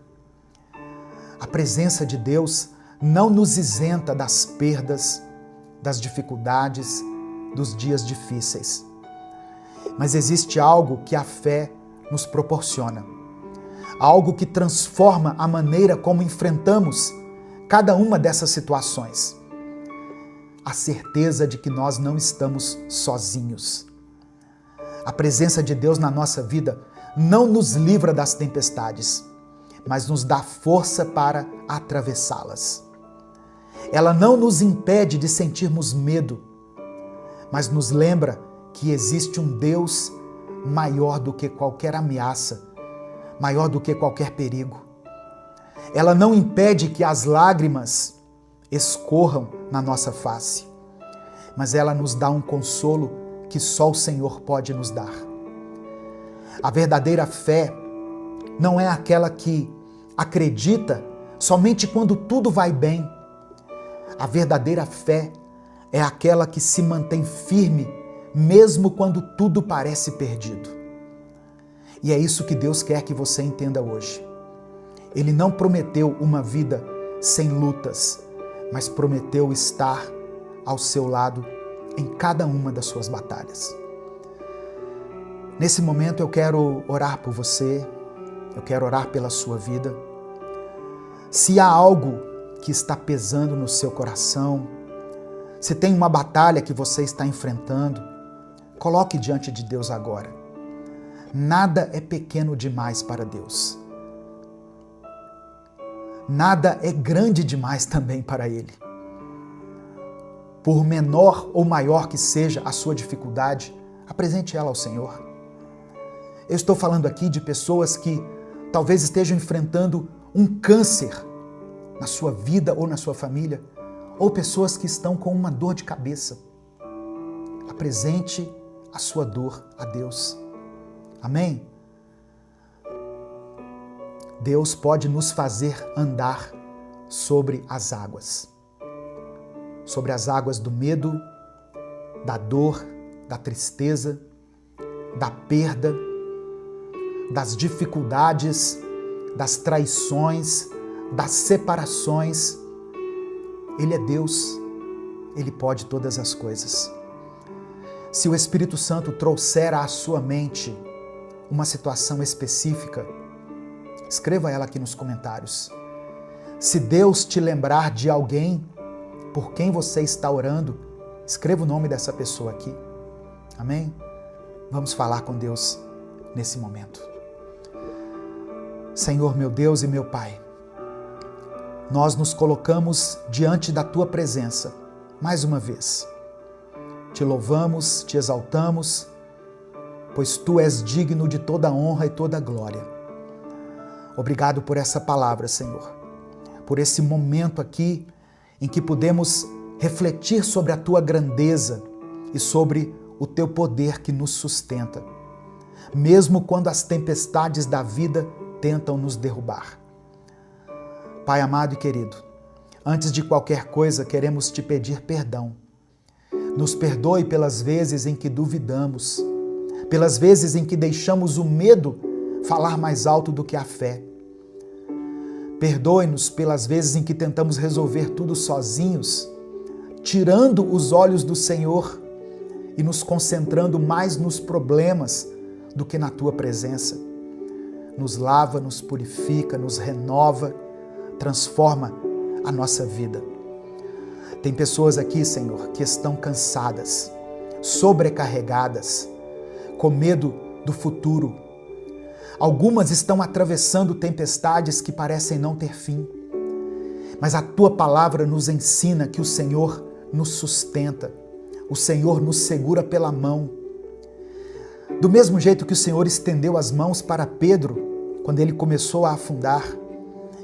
S1: A presença de Deus não nos isenta das perdas, das dificuldades, dos dias difíceis. Mas existe algo que a fé nos proporciona. Algo que transforma a maneira como enfrentamos cada uma dessas situações. A certeza de que nós não estamos sozinhos. A presença de Deus na nossa vida não nos livra das tempestades, mas nos dá força para atravessá-las. Ela não nos impede de sentirmos medo, mas nos lembra que existe um Deus maior do que qualquer ameaça, maior do que qualquer perigo. Ela não impede que as lágrimas escorram na nossa face, mas ela nos dá um consolo que só o Senhor pode nos dar. A verdadeira fé não é aquela que acredita somente quando tudo vai bem. A verdadeira fé é aquela que se mantém firme mesmo quando tudo parece perdido. E é isso que Deus quer que você entenda hoje. Ele não prometeu uma vida sem lutas, mas prometeu estar ao seu lado em cada uma das suas batalhas. Nesse momento eu quero orar por você, eu quero orar pela sua vida. Se há algo que está pesando no seu coração, se tem uma batalha que você está enfrentando, coloque diante de Deus agora. Nada é pequeno demais para Deus. Nada é grande demais também para Ele. Por menor ou maior que seja a sua dificuldade, apresente ela ao Senhor. Eu estou falando aqui de pessoas que talvez estejam enfrentando um câncer na sua vida ou na sua família, ou pessoas que estão com uma dor de cabeça. Apresente a sua dor a Deus. Amém? Deus pode nos fazer andar sobre as águas. Sobre as águas do medo, da dor, da tristeza, da perda, das dificuldades, das traições, das separações. Ele é Deus, Ele pode todas as coisas. Se o Espírito Santo trouxer à sua mente uma situação específica, escreva ela aqui nos comentários. Se Deus te lembrar de alguém por quem você está orando, escreva o nome dessa pessoa aqui. Amém? Vamos falar com Deus nesse momento. Senhor, meu Deus e meu Pai, nós nos colocamos diante da Tua presença, mais uma vez. Te louvamos, te exaltamos, pois Tu és digno de toda honra e toda glória. Obrigado por essa palavra, Senhor, por esse momento aqui em que podemos refletir sobre a Tua grandeza e sobre o Teu poder que nos sustenta, mesmo quando as tempestades da vida tentam nos derrubar. Pai amado e querido, antes de qualquer coisa queremos Te pedir perdão. Nos perdoe pelas vezes em que duvidamos, pelas vezes em que deixamos o medo falar mais alto do que a fé. Perdoe-nos pelas vezes em que tentamos resolver tudo sozinhos, tirando os olhos do Senhor e nos concentrando mais nos problemas do que na Tua presença. Nos lava, nos purifica, nos renova, transforma a nossa vida. Tem pessoas aqui, Senhor, que estão cansadas, sobrecarregadas, com medo do futuro. Algumas estão atravessando tempestades que parecem não ter fim. Mas a Tua palavra nos ensina que o Senhor nos sustenta, o Senhor nos segura pela mão. Do mesmo jeito que o Senhor estendeu as mãos para Pedro quando ele começou a afundar,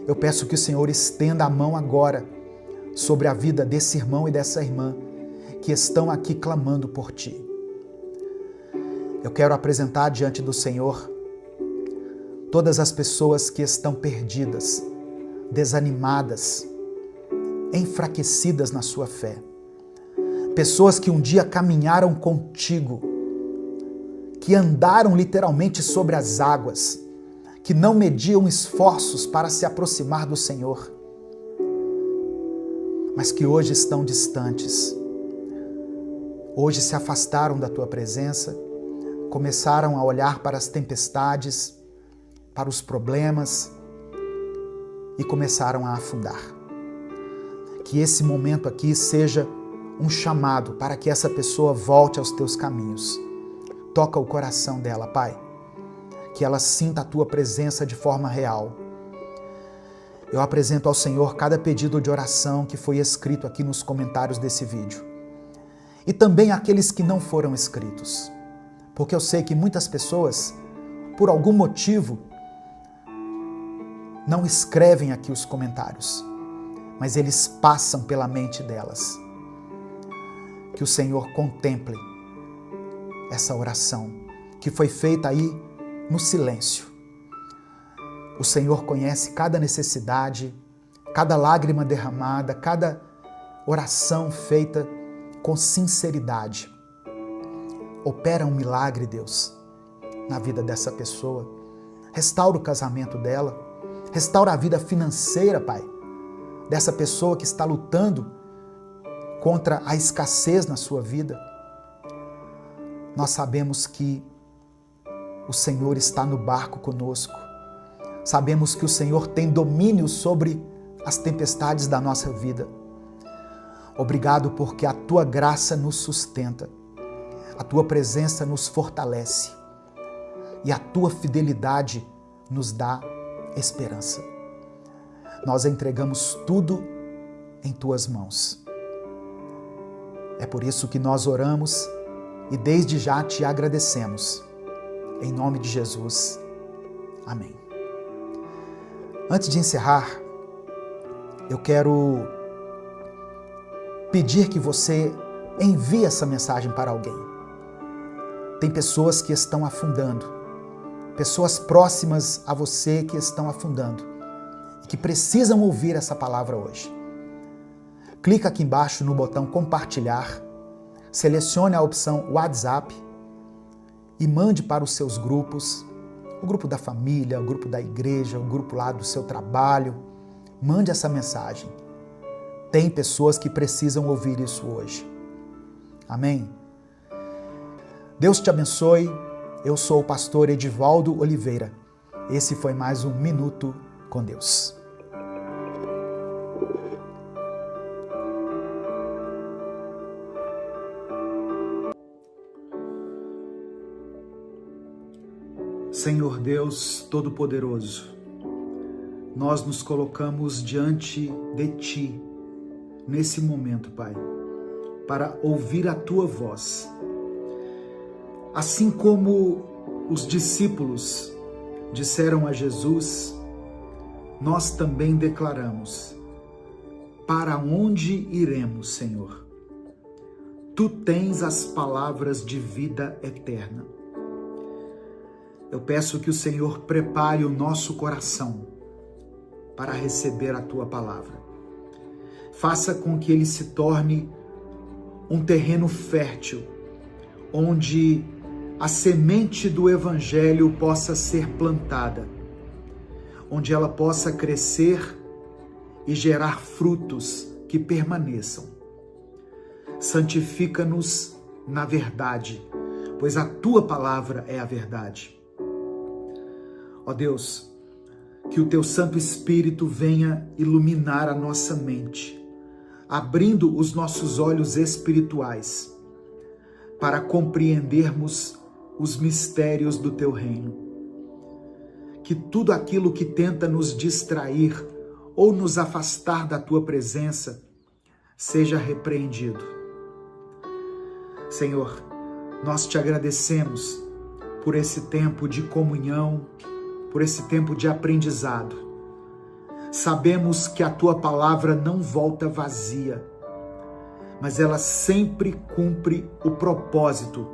S1: eu peço que o Senhor estenda a mão agora sobre a vida desse irmão e dessa irmã que estão aqui clamando por Ti. Eu quero apresentar diante do Senhor todas as pessoas que estão perdidas, desanimadas, enfraquecidas na sua fé. Pessoas que um dia caminharam contigo, que andaram literalmente sobre as águas, que não mediam esforços para se aproximar do Senhor, mas que hoje estão distantes. Hoje se afastaram da Tua presença, começaram a olhar para as tempestades, para os problemas e começaram a afundar. Que esse momento aqui seja um chamado para que essa pessoa volte aos teus caminhos. Toca o coração dela, Pai. Que ela sinta a tua presença de forma real. Eu apresento ao Senhor cada pedido de oração que foi escrito aqui nos comentários desse vídeo. E também aqueles que não foram escritos. Porque eu sei que muitas pessoas, por algum motivo, não escrevem aqui os comentários, mas eles passam pela mente delas. Que o Senhor contemple essa oração que foi feita aí no silêncio. O Senhor conhece cada necessidade, cada lágrima derramada, cada oração feita com sinceridade. Opera um milagre, Deus, na vida dessa pessoa. Restaura o casamento dela. Restaura a vida financeira, Pai, dessa pessoa que está lutando contra a escassez na sua vida. Nós sabemos que o Senhor está no barco conosco. Sabemos que o Senhor tem domínio sobre as tempestades da nossa vida. Obrigado porque a Tua graça nos sustenta, a Tua presença nos fortalece e a Tua fidelidade nos dá esperança. Nós entregamos tudo em Tuas mãos. É por isso que nós oramos e desde já Te agradecemos. Em nome de Jesus. Amém. Antes de encerrar, eu quero pedir que você envie essa mensagem para alguém. Tem pessoas que estão afundando, pessoas próximas a você que estão afundando e que precisam ouvir essa palavra hoje. Clica aqui embaixo no botão compartilhar, selecione a opção WhatsApp e mande para os seus grupos, o grupo da família, o grupo da igreja, o grupo lá do seu trabalho. Mande essa mensagem. Tem pessoas que precisam ouvir isso hoje. Amém? Deus te abençoe. Eu sou o pastor Edivaldo Oliveira. Esse foi mais um Minuto com Deus. Senhor Deus Todo-Poderoso, nós nos colocamos diante de Ti nesse momento, Pai, para ouvir a Tua voz. Assim como os discípulos disseram a Jesus, nós também declaramos: para onde iremos, Senhor? Tu tens as palavras de vida eterna. Eu peço que o Senhor prepare o nosso coração para receber a Tua palavra. Faça com que ele se torne um terreno fértil, onde a semente do Evangelho possa ser plantada, onde ela possa crescer e gerar frutos que permaneçam. Santifica-nos na verdade, pois a Tua palavra é a verdade. Ó Deus, que o Teu Santo Espírito venha iluminar a nossa mente, abrindo os nossos olhos espirituais para compreendermos os mistérios do Teu reino. Que tudo aquilo que tenta nos distrair ou nos afastar da Tua presença seja repreendido. Senhor, nós Te agradecemos por esse tempo de comunhão, por esse tempo de aprendizado. Sabemos que a Tua palavra não volta vazia, mas ela sempre cumpre o propósito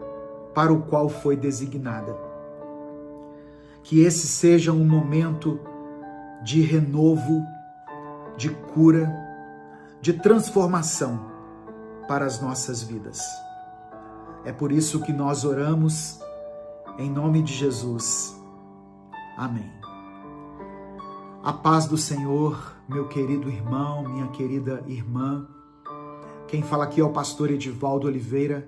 S1: para o qual foi designada. Que esse seja um momento de renovo, de cura, de transformação para as nossas vidas. É por isso que nós oramos em nome de Jesus. Amém. A paz do Senhor, meu querido irmão, minha querida irmã. Quem fala aqui é o pastor Edivaldo Oliveira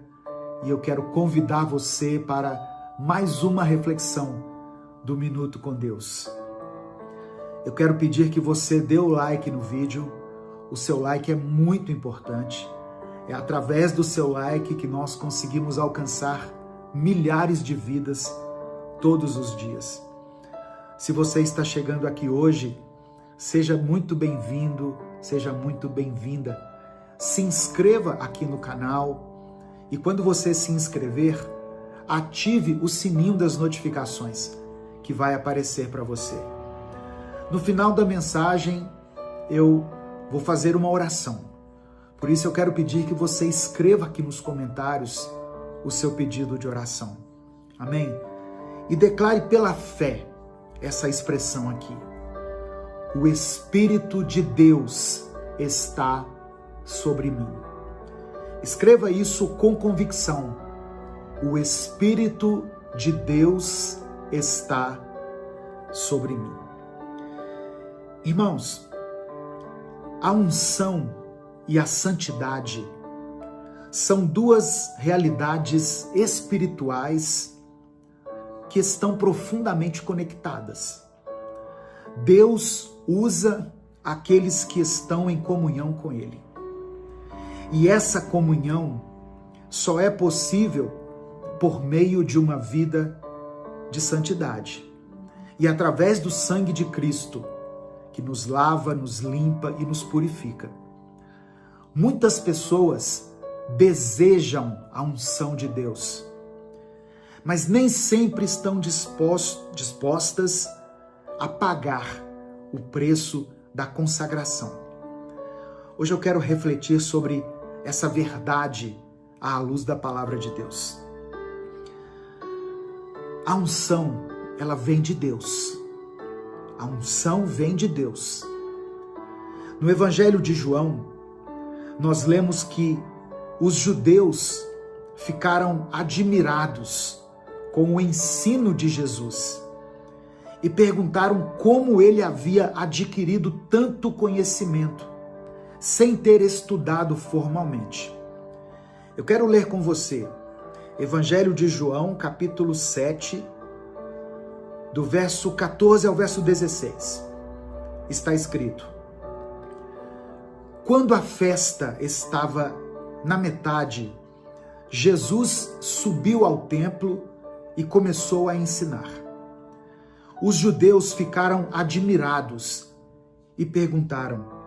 S1: e eu quero convidar você para mais uma reflexão do Minuto com Deus. Eu quero pedir que você dê o like no vídeo. O seu like é muito importante. É através do seu like que nós conseguimos alcançar milhares de vidas todos os dias. Se você está chegando aqui hoje, seja muito bem-vindo, seja muito bem-vinda. Se inscreva aqui no canal e quando você se inscrever, ative o sininho das notificações que vai aparecer para você. No final da mensagem, eu vou fazer uma oração. Por isso eu quero pedir que você escreva aqui nos comentários o seu pedido de oração. Amém? E declare pela fé essa expressão aqui. O Espírito de Deus está sobre mim. Escreva isso com convicção. O Espírito de Deus está sobre mim. Irmãos, a unção e a santidade são duas realidades espirituais que estão profundamente conectadas. Deus usa aqueles que estão em comunhão com Ele. E essa comunhão só é possível por meio de uma vida de santidade. E através do sangue de Cristo, que nos lava, nos limpa e nos purifica. Muitas pessoas desejam a unção de Deus, mas nem sempre estão dispostas a pagar o preço da consagração. Hoje eu quero refletir sobre essa verdade à luz da palavra de Deus. A unção, ela vem de Deus. A unção vem de Deus. No Evangelho de João, nós lemos que os judeus ficaram admirados com o ensino de Jesus e perguntaram como ele havia adquirido tanto conhecimento sem ter estudado formalmente. Eu quero ler com você Evangelho de João, capítulo 7, do verso 14 ao verso 16. Está escrito: quando a festa estava na metade, Jesus subiu ao templo e começou a ensinar. Os judeus ficaram admirados e perguntaram: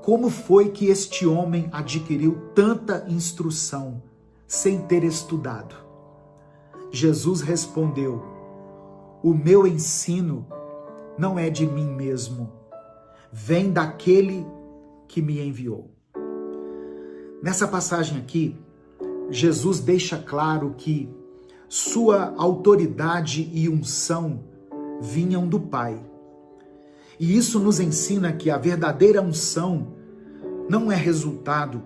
S1: como foi que este homem adquiriu tanta instrução sem ter estudado? Jesus respondeu: o meu ensino não é de mim mesmo, vem daquele que me enviou. Nessa passagem aqui, Jesus deixa claro que sua autoridade e unção vinham do Pai. E isso nos ensina que a verdadeira unção não é resultado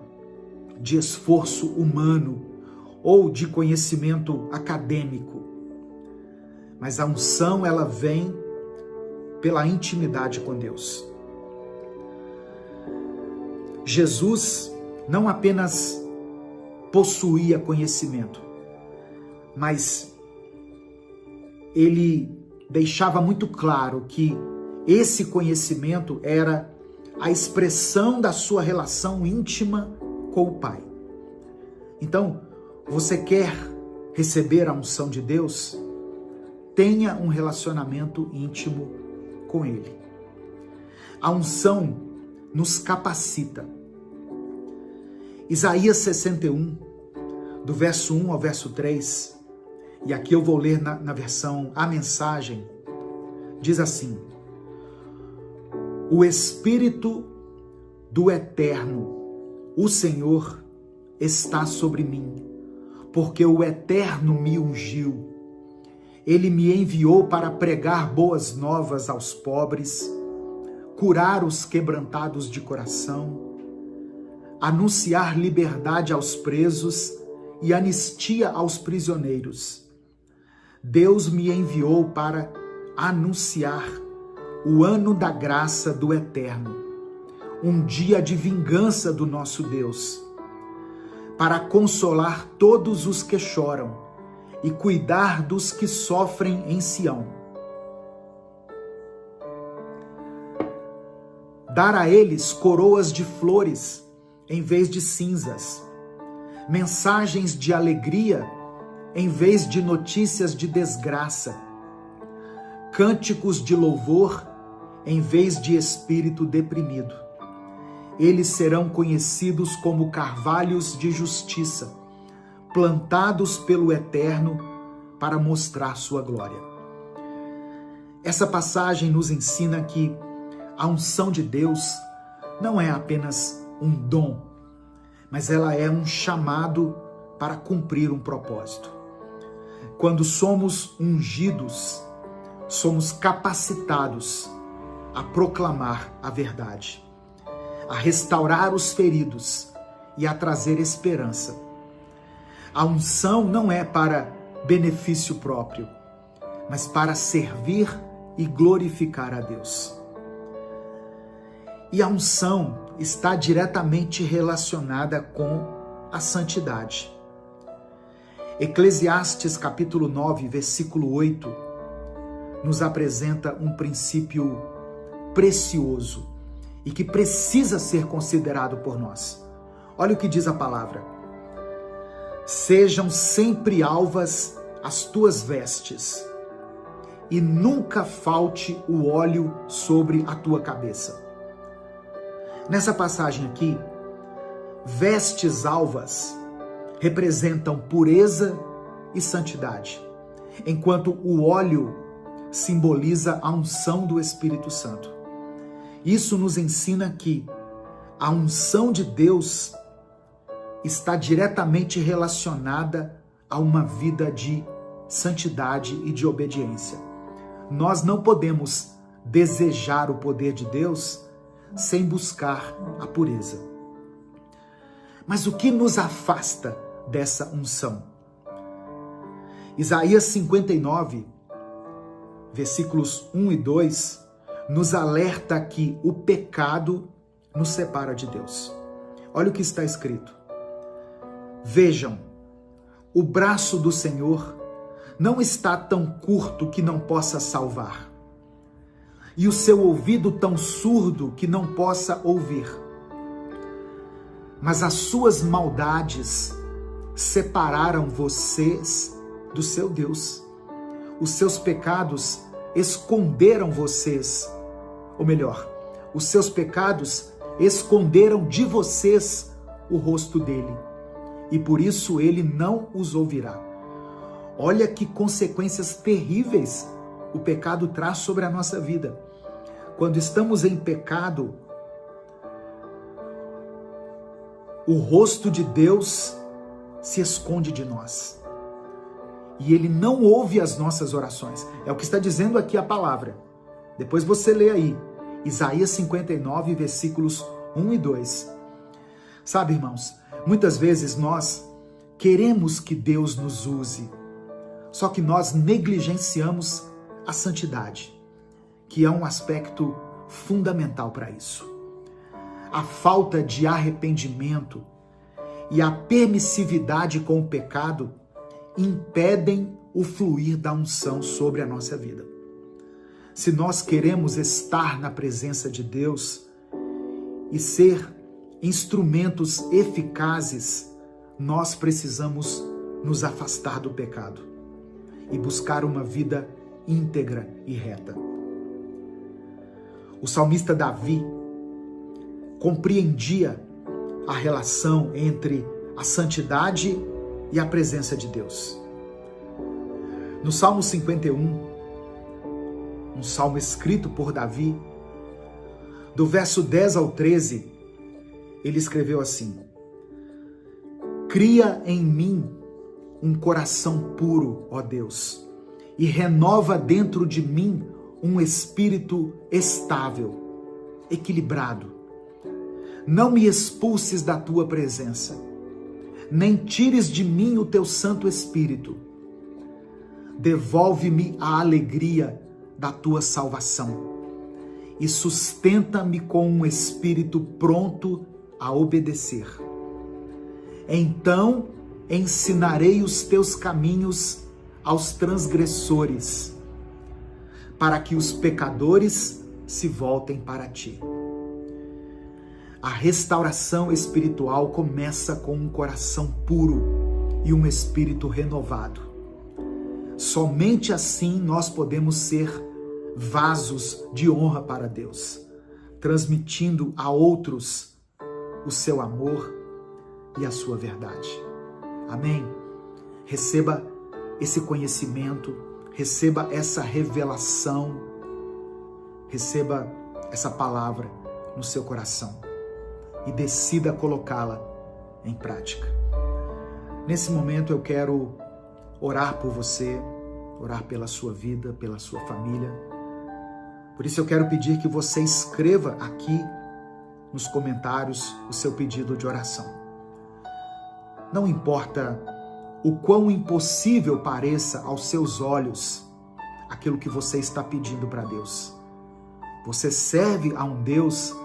S1: de esforço humano ou de conhecimento acadêmico, mas a unção, ela vem pela intimidade com Deus. Jesus não apenas possuía conhecimento, mas ele deixava muito claro que esse conhecimento era a expressão da sua relação íntima com o Pai. Então, você quer receber a unção de Deus? Tenha um relacionamento íntimo com Ele. A unção nos capacita. Isaías 61, do verso 1 ao verso 3, e aqui eu vou ler na versão A Mensagem, diz assim: o Espírito do Eterno, o Senhor, está sobre mim, porque o Eterno me ungiu. Ele me enviou para pregar boas novas aos pobres, curar os quebrantados de coração, anunciar liberdade aos presos e anistia aos prisioneiros. Deus me enviou para anunciar o ano da graça do Eterno, um dia de vingança do nosso Deus, para consolar todos os que choram e cuidar dos que sofrem em Sião. Dar a eles coroas de flores em vez de cinzas, mensagens de alegria em vez de notícias de desgraça, cânticos de louvor em vez de espírito deprimido. Eles serão conhecidos como carvalhos de justiça, plantados pelo Eterno para mostrar sua glória. Essa passagem nos ensina que a unção de Deus não é apenas um dom, mas ela é um chamado para cumprir um propósito. Quando somos ungidos, somos capacitados a proclamar a verdade, a restaurar os feridos e a trazer esperança. A unção não é para benefício próprio, mas para servir e glorificar a Deus. E a unção está diretamente relacionada com a santidade. Eclesiastes capítulo 9, versículo 8, nos apresenta um princípio precioso e que precisa ser considerado por nós. Olha o que diz a palavra: sejam sempre alvas as tuas vestes, e nunca falte o óleo sobre a tua cabeça. Nessa passagem aqui, vestes alvas representam pureza e santidade, enquanto o óleo simboliza a unção do Espírito Santo. Isso nos ensina que a unção de Deus está diretamente relacionada a uma vida de santidade e de obediência. Nós não podemos desejar o poder de Deus sem buscar a pureza. Mas o que nos afasta dessa unção? Isaías 59, versículos 1 e 2, nos alerta que o pecado nos separa de Deus. Olha o que está escrito: vejam, o braço do Senhor não está tão curto que não possa salvar, e o seu ouvido tão surdo que não possa ouvir. Mas as suas maldades separaram vocês do seu Deus. Os seus pecados esconderam vocês, ou melhor, os seus pecados esconderam de vocês o rosto dele, e por isso ele não os ouvirá. Olha que consequências terríveis o pecado traz sobre a nossa vida. Quando estamos em pecado, o rosto de Deus se esconde de nós. E ele não ouve as nossas orações. É o que está dizendo aqui a palavra. Depois você lê aí, Isaías 59, versículos 1 e 2. Sabe, irmãos, muitas vezes nós queremos que Deus nos use, só que nós negligenciamos a santidade, que é um aspecto fundamental para isso. A falta de arrependimento e a permissividade com o pecado impedem o fluir da unção sobre a nossa vida. Se nós queremos estar na presença de Deus e ser instrumentos eficazes, nós precisamos nos afastar do pecado e buscar uma vida íntegra e reta. O salmista Davi compreendia a relação entre a santidade e a presença de Deus. No Salmo 51, um salmo escrito por Davi, do verso 10 ao 13, ele escreveu assim: cria em mim um coração puro, ó Deus, e renova dentro de mim um espírito estável, equilibrado. Não me expulses da tua presença, nem tires de mim o teu Santo Espírito. Devolve-me a alegria da tua salvação e sustenta-me com um espírito pronto a obedecer. Então ensinarei os teus caminhos aos transgressores, para que os pecadores se voltem para ti. A restauração espiritual começa com um coração puro e um espírito renovado. Somente assim nós podemos ser vasos de honra para Deus, transmitindo a outros o seu amor e a sua verdade. Amém? Receba esse conhecimento, receba essa revelação, receba essa palavra no seu coração e decida colocá-la em prática. Nesse momento eu quero orar por você, orar pela sua vida, pela sua família. Por isso eu quero pedir que você escreva aqui nos comentários o seu pedido de oração. Não importa o quão impossível pareça aos seus olhos aquilo que você está pedindo para Deus. Você serve a um Deus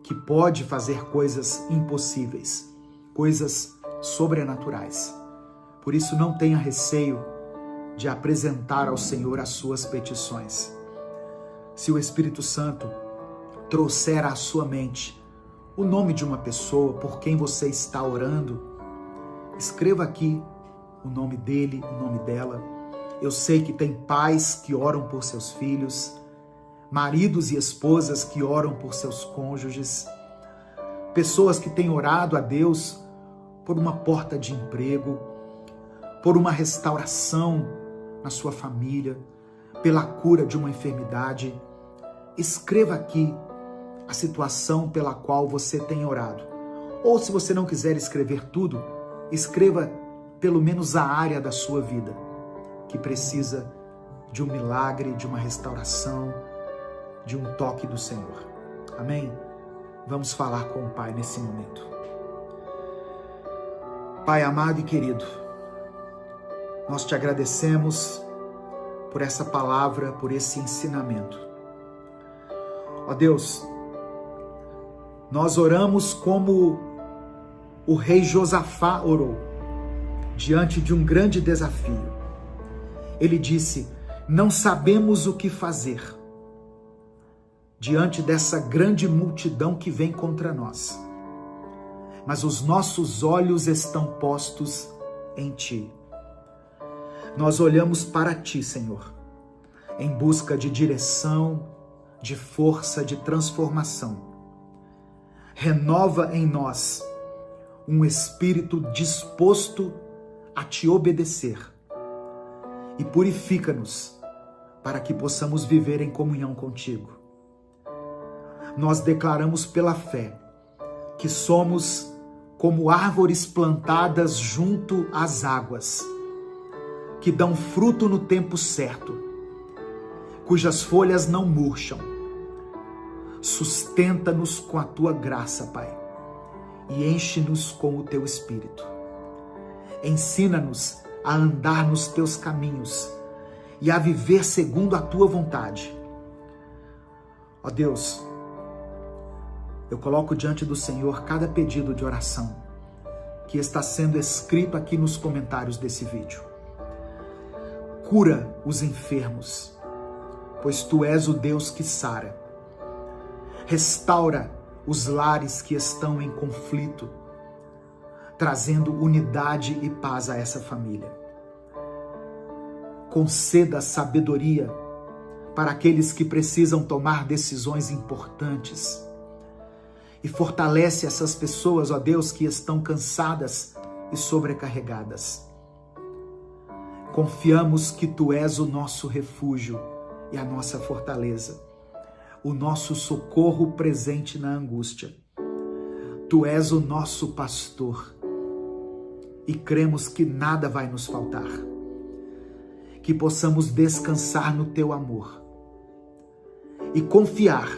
S1: que pode fazer coisas impossíveis, coisas sobrenaturais. Por isso não tenha receio de apresentar ao Senhor as suas petições. Se o Espírito Santo trouxer à sua mente o nome de uma pessoa por quem você está orando, escreva aqui o nome dele, o nome dela. Eu sei que tem pais que oram por seus filhos, maridos e esposas que oram por seus cônjuges, pessoas que têm orado a Deus por uma porta de emprego, por uma restauração na sua família, pela cura de uma enfermidade. Escreva aqui a situação pela qual você tem orado. Ou se você não quiser escrever tudo, escreva pelo menos a área da sua vida que precisa de um milagre, de uma restauração, de um toque do Senhor. Amém? Vamos falar com o Pai nesse momento. Pai amado e querido, nós te agradecemos por essa palavra, por esse ensinamento. Ó Deus, nós oramos como o rei Josafá orou, diante de um grande desafio. Ele disse: não sabemos o que fazer diante dessa grande multidão que vem contra nós, mas os nossos olhos estão postos em Ti. Nós olhamos para Ti, Senhor, em busca de direção, de força, de transformação. Renova em nós um espírito disposto a Te obedecer e purifica-nos para que possamos viver em comunhão contigo. Nós declaramos pela fé que somos como árvores plantadas junto às águas, que dão fruto no tempo certo, cujas folhas não murcham. Sustenta-nos com a Tua graça, Pai, e enche-nos com o Teu Espírito. Ensina-nos a andar nos Teus caminhos e a viver segundo a Tua vontade. Ó Deus, eu coloco diante do Senhor cada pedido de oração que está sendo escrito aqui nos comentários desse vídeo. Cura os enfermos, pois Tu és o Deus que sara. Restaura os lares que estão em conflito, trazendo unidade e paz a essa família. Conceda sabedoria para aqueles que precisam tomar decisões importantes. E fortalece essas pessoas, ó Deus, que estão cansadas e sobrecarregadas. Confiamos que Tu és o nosso refúgio e a nossa fortaleza, o nosso socorro presente na angústia. Tu és o nosso pastor e cremos que nada vai nos faltar. Que possamos descansar no Teu amor e confiar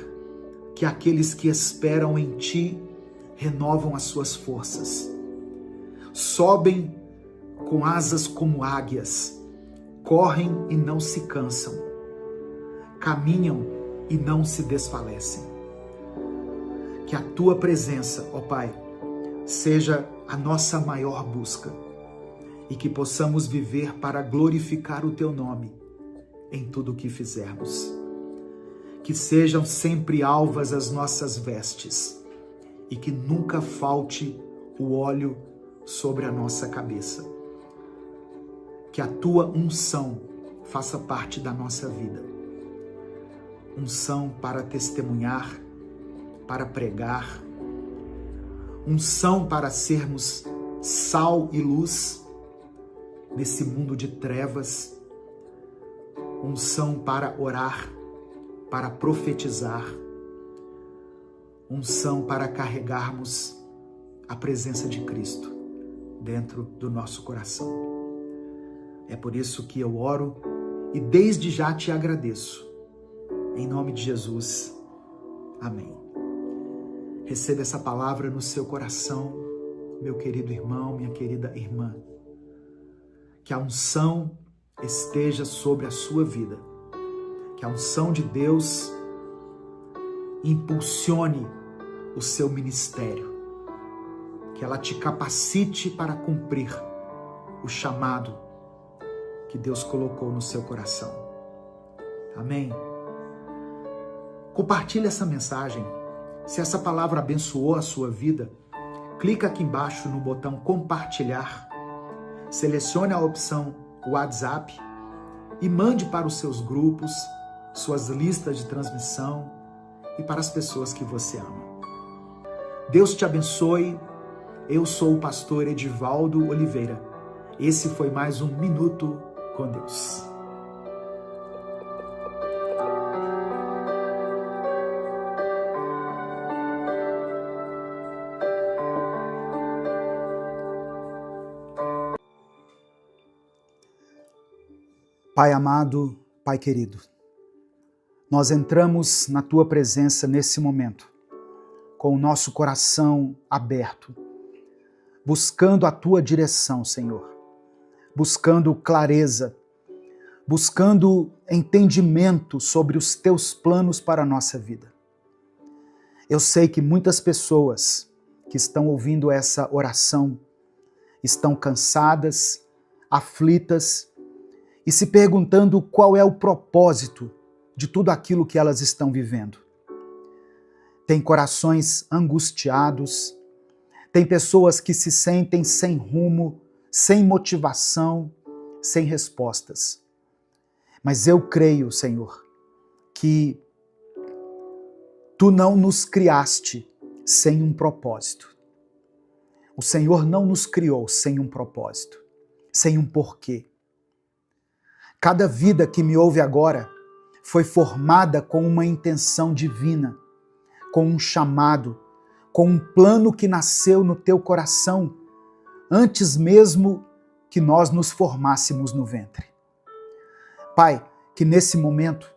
S1: que aqueles que esperam em Ti renovam as suas forças, sobem com asas como águias, correm e não se cansam, caminham e não se desfalecem. Que a Tua presença, ó Pai, seja a nossa maior busca e que possamos viver para glorificar o Teu nome em tudo o que fizermos. Que sejam sempre alvas as nossas vestes e que nunca falte o óleo sobre a nossa cabeça. Que a Tua unção faça parte da nossa vida. Unção para testemunhar, para pregar, unção para sermos sal e luz nesse mundo de trevas, unção para orar, para profetizar, unção para carregarmos a presença de Cristo dentro do nosso coração. É por isso que eu oro e desde já te agradeço. Em nome de Jesus. Amém. Receba essa palavra no seu coração, meu querido irmão, minha querida irmã. Que a unção esteja sobre a sua vida. Que a unção de Deus impulsione o seu ministério. Que ela te capacite para cumprir o chamado que Deus colocou no seu coração. Amém? Compartilhe essa mensagem. Se essa palavra abençoou a sua vida, clica aqui embaixo no botão compartilhar, selecione a opção WhatsApp e mande para os seus grupos, suas listas de transmissão e para as pessoas que você ama. Deus te abençoe. Eu sou o pastor Edivaldo Oliveira. Esse foi mais um Minuto com Deus. Pai amado, Pai querido, nós entramos na Tua presença nesse momento, com o nosso coração aberto, buscando a Tua direção, Senhor, buscando clareza, buscando entendimento sobre os Teus planos para a nossa vida. Eu sei que muitas pessoas que estão ouvindo essa oração estão cansadas, aflitas, e se perguntando qual é o propósito de tudo aquilo que elas estão vivendo. Tem corações angustiados, tem pessoas que se sentem sem rumo, sem motivação, sem respostas. Mas eu creio, Senhor, que Tu não nos criaste sem um propósito. O Senhor não nos criou sem um propósito, sem um porquê. Cada vida que me ouve agora foi formada com uma intenção divina, com um chamado, com um plano que nasceu no teu coração antes mesmo que nós nos formássemos no ventre. Pai, que nesse momento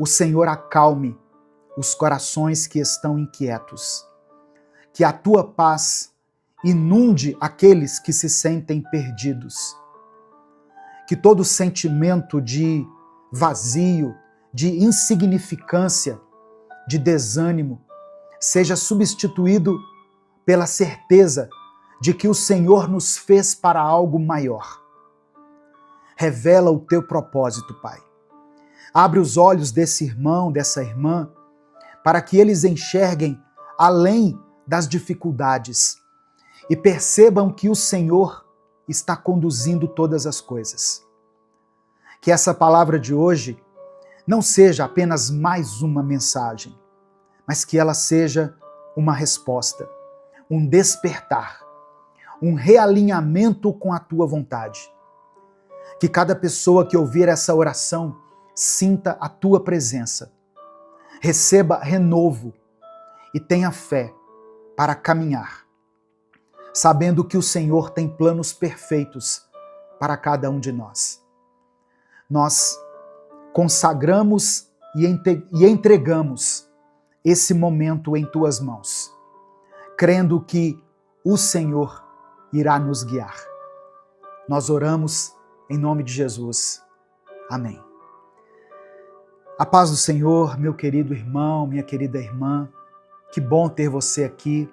S1: o Senhor acalme os corações que estão inquietos, que a tua paz inunde aqueles que se sentem perdidos, que todo sentimento de vazio, de insignificância, de desânimo, seja substituído pela certeza de que o Senhor nos fez para algo maior. Revela o teu propósito, Pai. Abre os olhos desse irmão, dessa irmã, para que eles enxerguem além das dificuldades e percebam que o Senhor está conduzindo todas as coisas. Que essa palavra de hoje não seja apenas mais uma mensagem, mas que ela seja uma resposta, um despertar, um realinhamento com a tua vontade. Que cada pessoa que ouvir essa oração sinta a tua presença, receba renovo e tenha fé para caminhar, sabendo que o Senhor tem planos perfeitos para cada um de nós. Nós consagramos e entregamos esse momento em tuas mãos, crendo que o Senhor irá nos guiar. Nós oramos em nome de Jesus. Amém. A paz do Senhor, meu querido irmão, minha querida irmã, que bom ter você aqui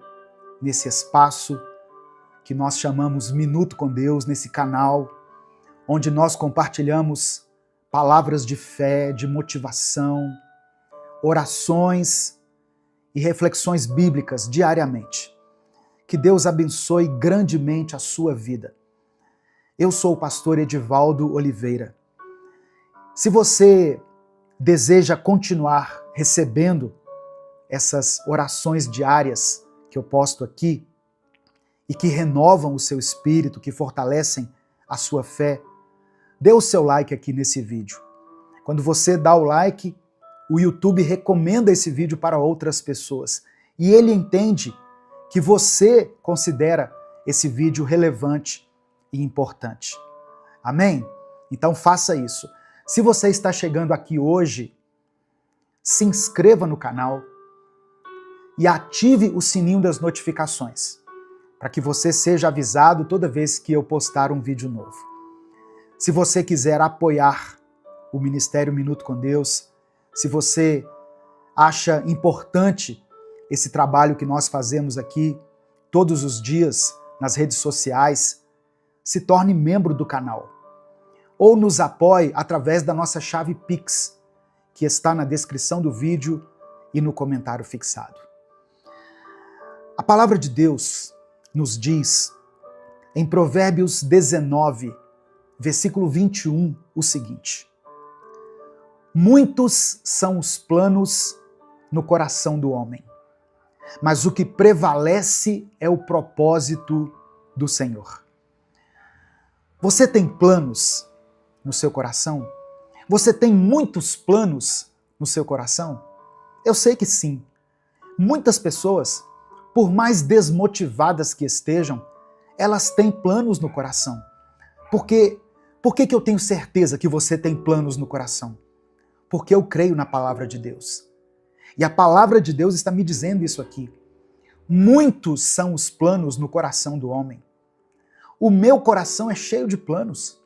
S1: nesse espaço que nós chamamos Minuto com Deus, nesse canal, onde nós compartilhamos palavras de fé, de motivação, orações e reflexões bíblicas diariamente. Que Deus abençoe grandemente a sua vida. Eu sou o pastor Edivaldo Oliveira. Se você deseja continuar recebendo essas orações diárias que eu posto aqui e que renovam o seu espírito, que fortalecem a sua fé, dê o seu like aqui nesse vídeo. Quando você dá o like, o YouTube recomenda esse vídeo para outras pessoas e ele entende que você considera esse vídeo relevante e importante. Amém? Então faça isso. Se você está chegando aqui hoje, se inscreva no canal e ative o sininho das notificações, para que você seja avisado toda vez que eu postar um vídeo novo. Se você quiser apoiar o Ministério Minuto com Deus, se você acha importante esse trabalho que nós fazemos aqui todos os dias nas redes sociais, se torne membro do canal. Ou nos apoie através da nossa chave Pix, que está na descrição do vídeo e no comentário fixado. A palavra de Deus nos diz, em Provérbios 19, versículo 21, o seguinte: muitos são os planos no coração do homem, mas o que prevalece é o propósito do Senhor. Você tem planos no seu coração? Você tem muitos planos no seu coração? Eu sei que sim. Muitas pessoas, por mais desmotivadas que estejam, elas têm planos no coração. Por que eu tenho certeza que você tem planos no coração? Porque eu creio na palavra de Deus. E a palavra de Deus está me dizendo isso aqui. Muitos são os planos no coração do homem. O meu coração é cheio de planos.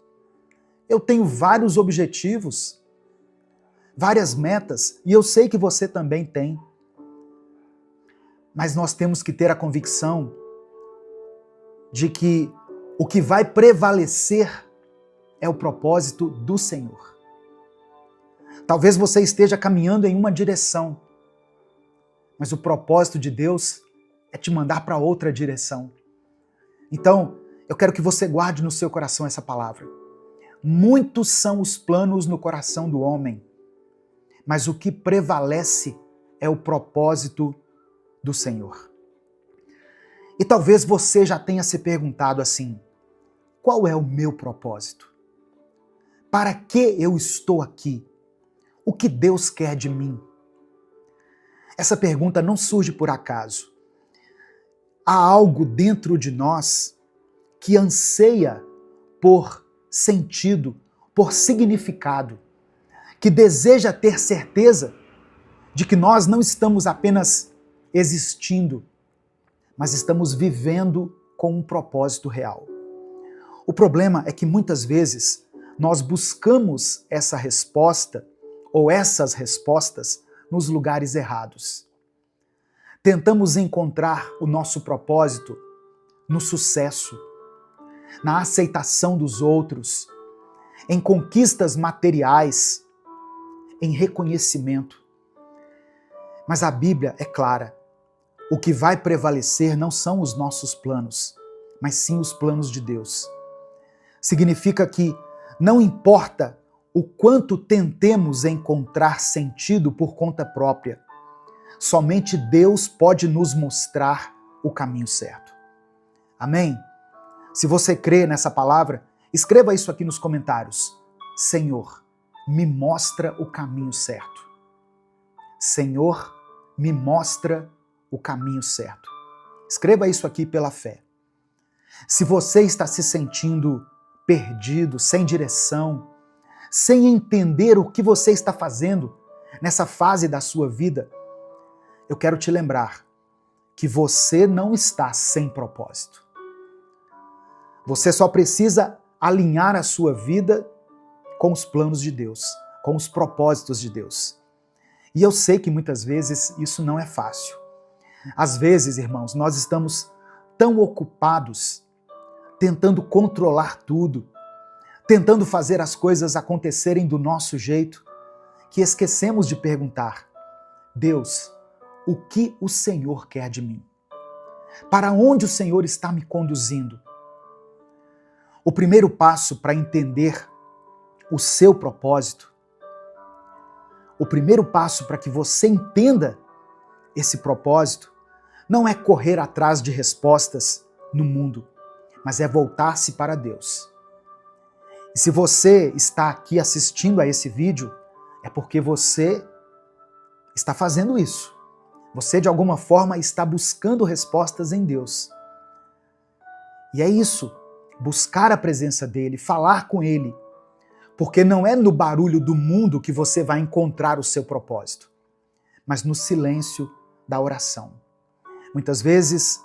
S1: Eu tenho vários objetivos, várias metas, e eu sei que você também tem. Mas nós temos que ter a convicção de que o que vai prevalecer é o propósito do Senhor. Talvez você esteja caminhando em uma direção, mas o propósito de Deus é te mandar para outra direção. Então, eu quero que você guarde no seu coração essa palavra. Muitos são os planos no coração do homem, mas o que prevalece é o propósito do Senhor. E talvez você já tenha se perguntado assim: qual é o meu propósito? Para que eu estou aqui? O que Deus quer de mim? Essa pergunta não surge por acaso. Há algo dentro de nós que anseia por sentido, por significado, que deseja ter certeza de que nós não estamos apenas existindo, mas estamos vivendo com um propósito real. O problema é que muitas vezes nós buscamos essa resposta ou essas respostas nos lugares errados. Tentamos encontrar o nosso propósito no sucesso, na aceitação dos outros, em conquistas materiais, em reconhecimento. Mas a Bíblia é clara. O que vai prevalecer não são os nossos planos, mas sim os planos de Deus. Significa que não importa o quanto tentemos encontrar sentido por conta própria, somente Deus pode nos mostrar o caminho certo. Amém? Se você crê nessa palavra, escreva isso aqui nos comentários. Senhor, me mostra o caminho certo. Senhor, me mostra o caminho certo. Escreva isso aqui pela fé. Se você está se sentindo perdido, sem direção, sem entender o que você está fazendo nessa fase da sua vida, eu quero te lembrar que você não está sem propósito. Você só precisa alinhar a sua vida com os planos de Deus, com os propósitos de Deus. E eu sei que muitas vezes isso não é fácil. Às vezes, irmãos, nós estamos tão ocupados tentando controlar tudo, tentando fazer as coisas acontecerem do nosso jeito, que esquecemos de perguntar: Deus, o que o Senhor quer de mim? Para onde o Senhor está me conduzindo? O primeiro passo para entender o seu propósito, o primeiro passo para que você entenda esse propósito, não é correr atrás de respostas no mundo, mas é voltar-se para Deus. E se você está aqui assistindo a esse vídeo, é porque você está fazendo isso. Você, de alguma forma, está buscando respostas em Deus. E é isso, buscar a presença dele, falar com ele, porque não é no barulho do mundo que você vai encontrar o seu propósito, mas no silêncio da oração. Muitas vezes,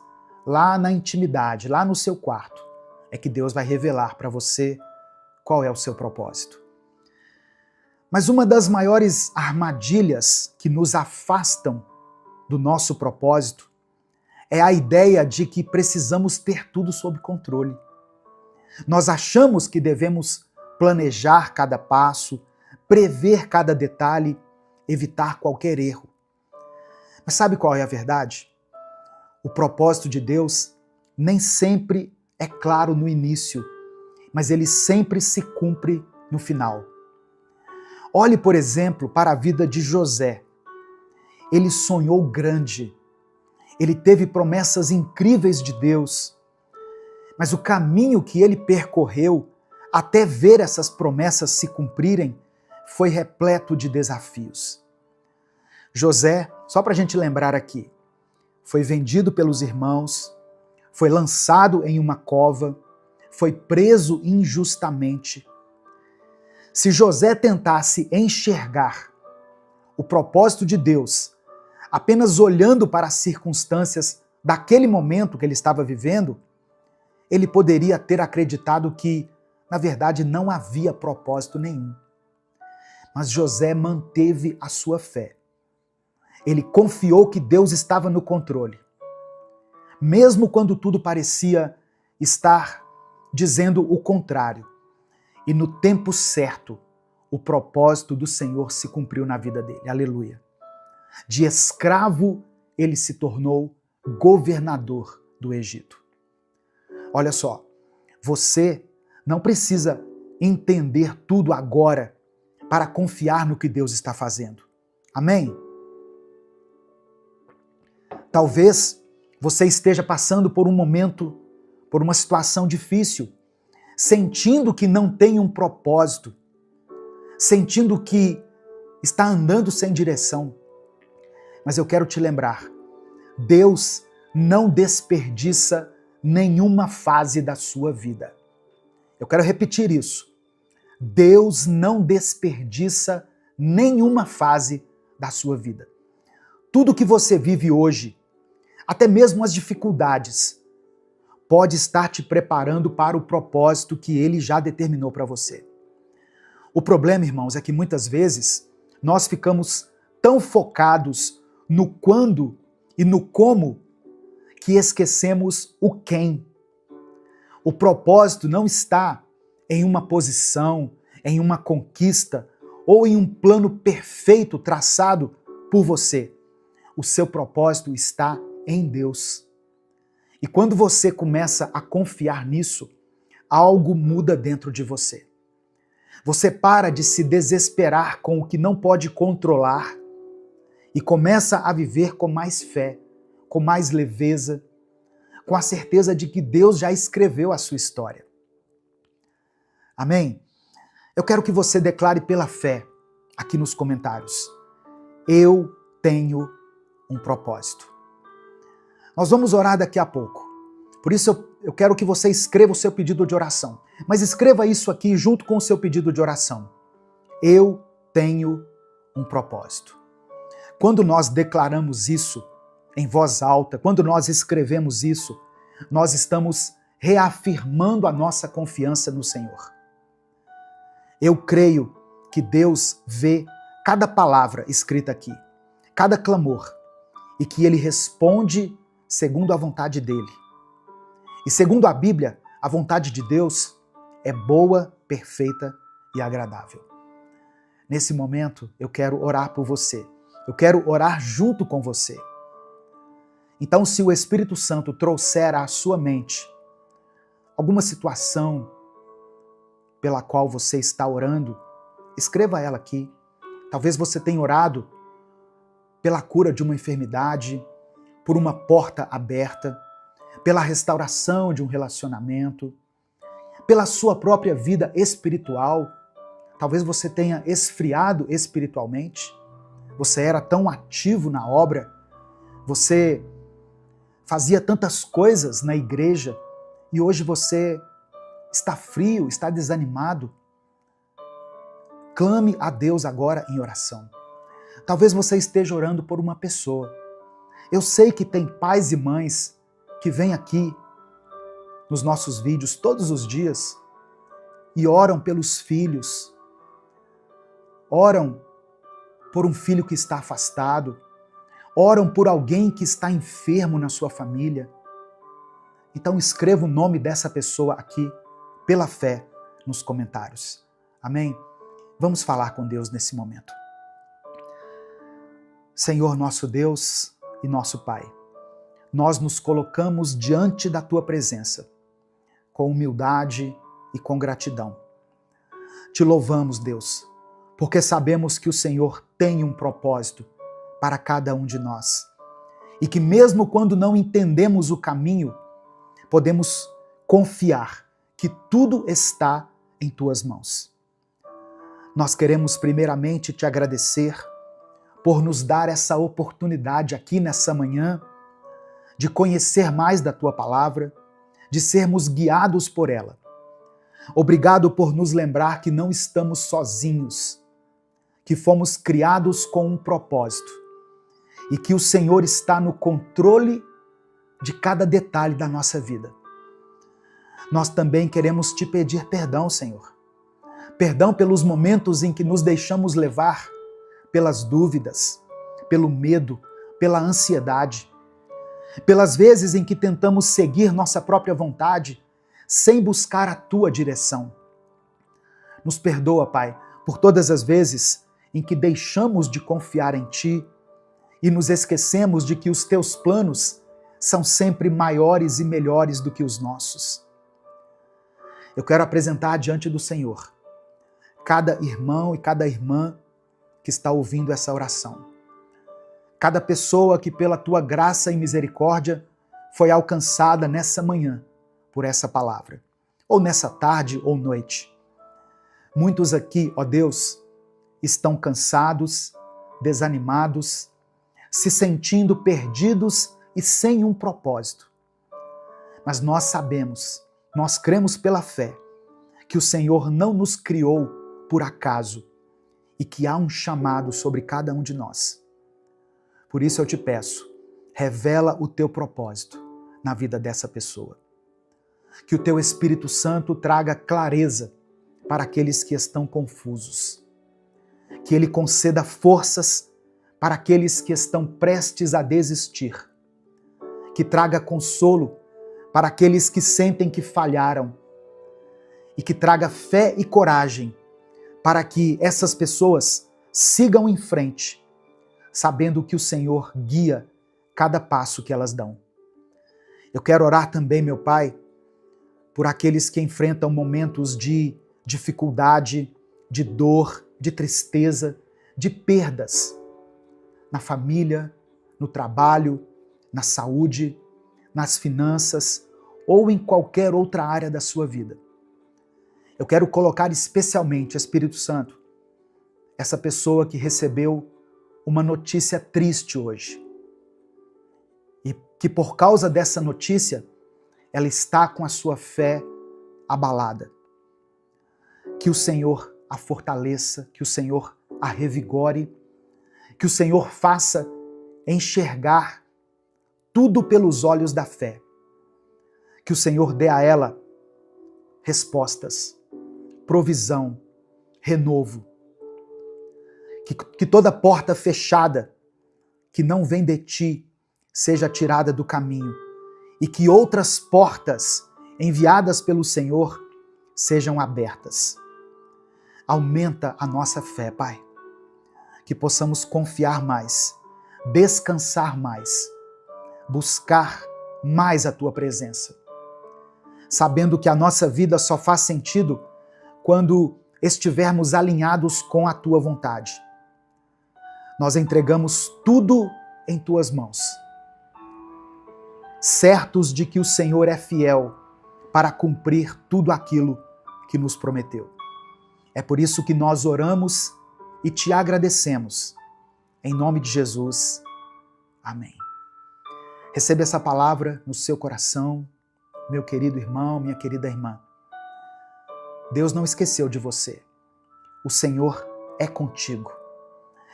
S1: lá na intimidade, lá no seu quarto, é que Deus vai revelar para você qual é o seu propósito. Mas uma das maiores armadilhas que nos afastam do nosso propósito é a ideia de que precisamos ter tudo sob controle. Nós achamos que devemos planejar cada passo, prever cada detalhe, evitar qualquer erro. Mas sabe qual é a verdade? O propósito de Deus nem sempre é claro no início, mas ele sempre se cumpre no final. Olhe, por exemplo, para a vida de José. Ele sonhou grande, ele teve promessas incríveis de Deus, mas o caminho que ele percorreu até ver essas promessas se cumprirem foi repleto de desafios. José, só para a gente lembrar aqui, foi vendido pelos irmãos, foi lançado em uma cova, foi preso injustamente. Se José tentasse enxergar o propósito de Deus apenas olhando para as circunstâncias daquele momento que ele estava vivendo, ele poderia ter acreditado que, na verdade, não havia propósito nenhum. Mas José manteve a sua fé. Ele confiou que Deus estava no controle. Mesmo quando tudo parecia estar dizendo o contrário. E no tempo certo, o propósito do Senhor se cumpriu na vida dele. Aleluia. De escravo, ele se tornou governador do Egito. Olha só, você não precisa entender tudo agora para confiar no que Deus está fazendo. Amém? Talvez você esteja passando por um momento, por uma situação difícil, sentindo que não tem um propósito, sentindo que está andando sem direção. Mas eu quero te lembrar, Deus não desperdiça nenhuma fase da sua vida. Eu quero repetir isso. Deus não desperdiça nenhuma fase da sua vida. Tudo que você vive hoje, até mesmo as dificuldades, pode estar te preparando para o propósito que Ele já determinou para você. O problema, irmãos, é que muitas vezes nós ficamos tão focados no quando e no como que esquecemos o quem. O propósito não está em uma posição, em uma conquista ou em um plano perfeito traçado por você. O seu propósito está em Deus. E quando você começa a confiar nisso, algo muda dentro de você. Você para de se desesperar com o que não pode controlar e começa a viver com mais fé, com mais leveza, com a certeza de que Deus já escreveu a sua história. Amém? Eu quero que você declare pela fé aqui nos comentários: eu tenho um propósito. Nós vamos orar daqui a pouco. Por isso eu quero que você escreva o seu pedido de oração. Mas escreva isso aqui junto com o seu pedido de oração. Eu tenho um propósito. Quando nós declaramos isso em voz alta, quando nós escrevemos isso, nós estamos reafirmando a nossa confiança no Senhor. Eu creio que Deus vê cada palavra escrita aqui, cada clamor, e que Ele responde segundo a vontade dEle. E segundo a Bíblia, A vontade de Deus é boa, perfeita e agradável. Nesse momento, eu quero orar por você. Eu quero orar junto com você. Então, se o Espírito Santo trouxer à sua mente alguma situação pela qual você está orando, escreva ela aqui. Talvez você tenha orado pela cura de uma enfermidade, por uma porta aberta, pela restauração de um relacionamento, pela sua própria vida espiritual. Talvez você tenha esfriado espiritualmente. Você era tão ativo na obra, você fazia tantas coisas na igreja e hoje você está frio, está desanimado. Clame a Deus agora em oração. Talvez você esteja orando por uma pessoa. Eu sei que tem pais e mães que vêm aqui nos nossos vídeos todos os dias e oram pelos filhos, oram por um filho que está afastado, oram por alguém que está enfermo na sua família. Então escreva o nome dessa pessoa aqui, pela fé, nos comentários. Amém? Vamos falar com Deus nesse momento. Senhor nosso Deus e nosso Pai, nós nos colocamos diante da Tua presença, com humildade e com gratidão. Te louvamos, Deus, porque sabemos que o Senhor tem um propósito para cada um de nós. E que mesmo quando não entendemos o caminho, podemos confiar que tudo está em Tuas mãos. Nós queremos primeiramente Te agradecer por nos dar essa oportunidade aqui nessa manhã de conhecer mais da Tua palavra, de sermos guiados por ela. Obrigado por nos lembrar que não estamos sozinhos, que fomos criados com um propósito e que o Senhor está no controle de cada detalhe da nossa vida. Nós também queremos Te pedir perdão, Senhor. Perdão pelos momentos em que nos deixamos levar pelas dúvidas, pelo medo, pela ansiedade, pelas vezes em que tentamos seguir nossa própria vontade sem buscar a Tua direção. Nos perdoa, Pai, por todas as vezes em que deixamos de confiar em Ti e nos esquecemos de que os Teus planos são sempre maiores e melhores do que os nossos. Eu quero apresentar diante do Senhor cada irmão e cada irmã que está ouvindo essa oração. Cada pessoa que pela Tua graça e misericórdia foi alcançada nessa manhã por essa palavra, ou nessa tarde ou noite. Muitos aqui, ó Deus, estão cansados, desanimados, se sentindo perdidos e sem um propósito. Mas nós sabemos, nós cremos pela fé, que o Senhor não nos criou por acaso e que há um chamado sobre cada um de nós. Por isso eu te peço, revela o Teu propósito na vida dessa pessoa. Que o Teu Espírito Santo traga clareza para aqueles que estão confusos. Que Ele conceda forças para aqueles que estão prestes a desistir. Que traga consolo para aqueles que sentem que falharam. E que traga fé e coragem para que essas pessoas sigam em frente, sabendo que o Senhor guia cada passo que elas dão. Eu quero orar também, meu Pai, por aqueles que enfrentam momentos de dificuldade, de dor, de tristeza, de perdas na família, no trabalho, na saúde, nas finanças ou em qualquer outra área da sua vida. Eu quero colocar especialmente, Espírito Santo, essa pessoa que recebeu uma notícia triste hoje. E que por causa dessa notícia, ela está com a sua fé abalada. Que o Senhor a fortaleça, que o Senhor a revigore, que o Senhor faça enxergar tudo pelos olhos da fé. Que o Senhor dê a ela respostas, provisão, renovo. Que toda porta fechada que não vem de Ti seja tirada do caminho e que outras portas enviadas pelo Senhor sejam abertas. Aumenta a nossa fé, Pai, que possamos confiar mais, descansar mais, buscar mais a Tua presença, sabendo que a nossa vida só faz sentido quando estivermos alinhados com a Tua vontade. Nós entregamos tudo em Tuas mãos, certos de que o Senhor é fiel para cumprir tudo aquilo que nos prometeu. É por isso que nós oramos e Te agradecemos. Em nome de Jesus. Amém. Receba essa palavra no seu coração, meu querido irmão, minha querida irmã. Deus não esqueceu de você. O Senhor é contigo.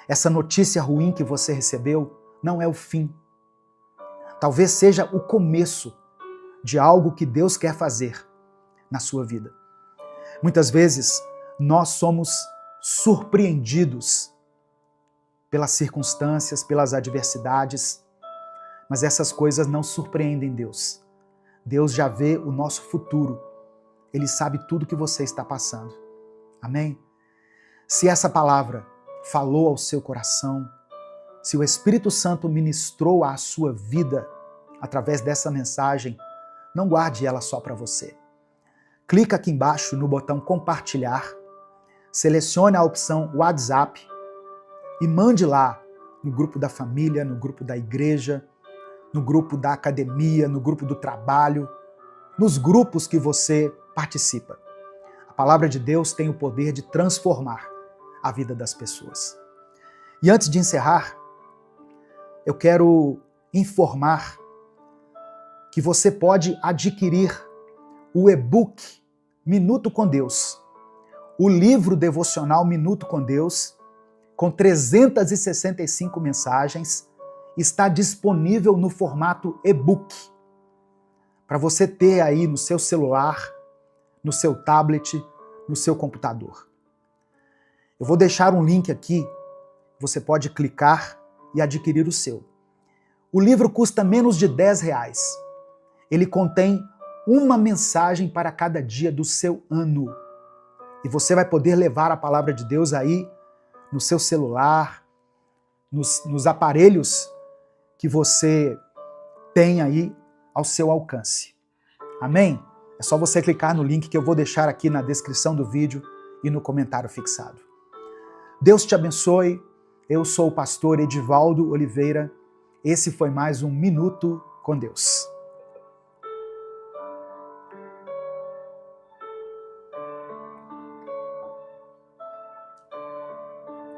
S1: Essa notícia ruim que você recebeu não é o fim. Talvez seja o começo de algo que Deus quer fazer na sua vida. Muitas vezes nós somos surpreendidos pelas circunstâncias, pelas adversidades, mas essas coisas não surpreendem Deus. Deus já vê o nosso futuro. Ele sabe tudo que você está passando. Amém? Se essa palavra falou ao seu coração, se o Espírito Santo ministrou à sua vida através dessa mensagem, não guarde ela só para você. Clica aqui embaixo no botão compartilhar, selecione a opção WhatsApp e mande lá no grupo da família, no grupo da igreja, no grupo da academia, no grupo do trabalho, nos grupos que você participa. A palavra de Deus tem o poder de transformar a vida das pessoas. E antes de encerrar, eu quero informar que você pode adquirir o e-book Minuto com Deus, o livro devocional Minuto com Deus, com 365 mensagens, está disponível no formato e-book, para você ter aí no seu celular, no seu tablet, no seu computador. Eu vou deixar um link aqui, você pode clicar e adquirir o seu. O livro custa menos de R$10. Ele contém uma mensagem para cada dia do seu ano. E você vai poder levar a palavra de Deus aí no seu celular, nos aparelhos que você tem aí ao seu alcance. Amém? É só você clicar no link que eu vou deixar aqui na descrição do vídeo e no comentário fixado. Deus te abençoe. Eu sou o pastor Edivaldo Oliveira. Esse foi mais um Minuto com Deus.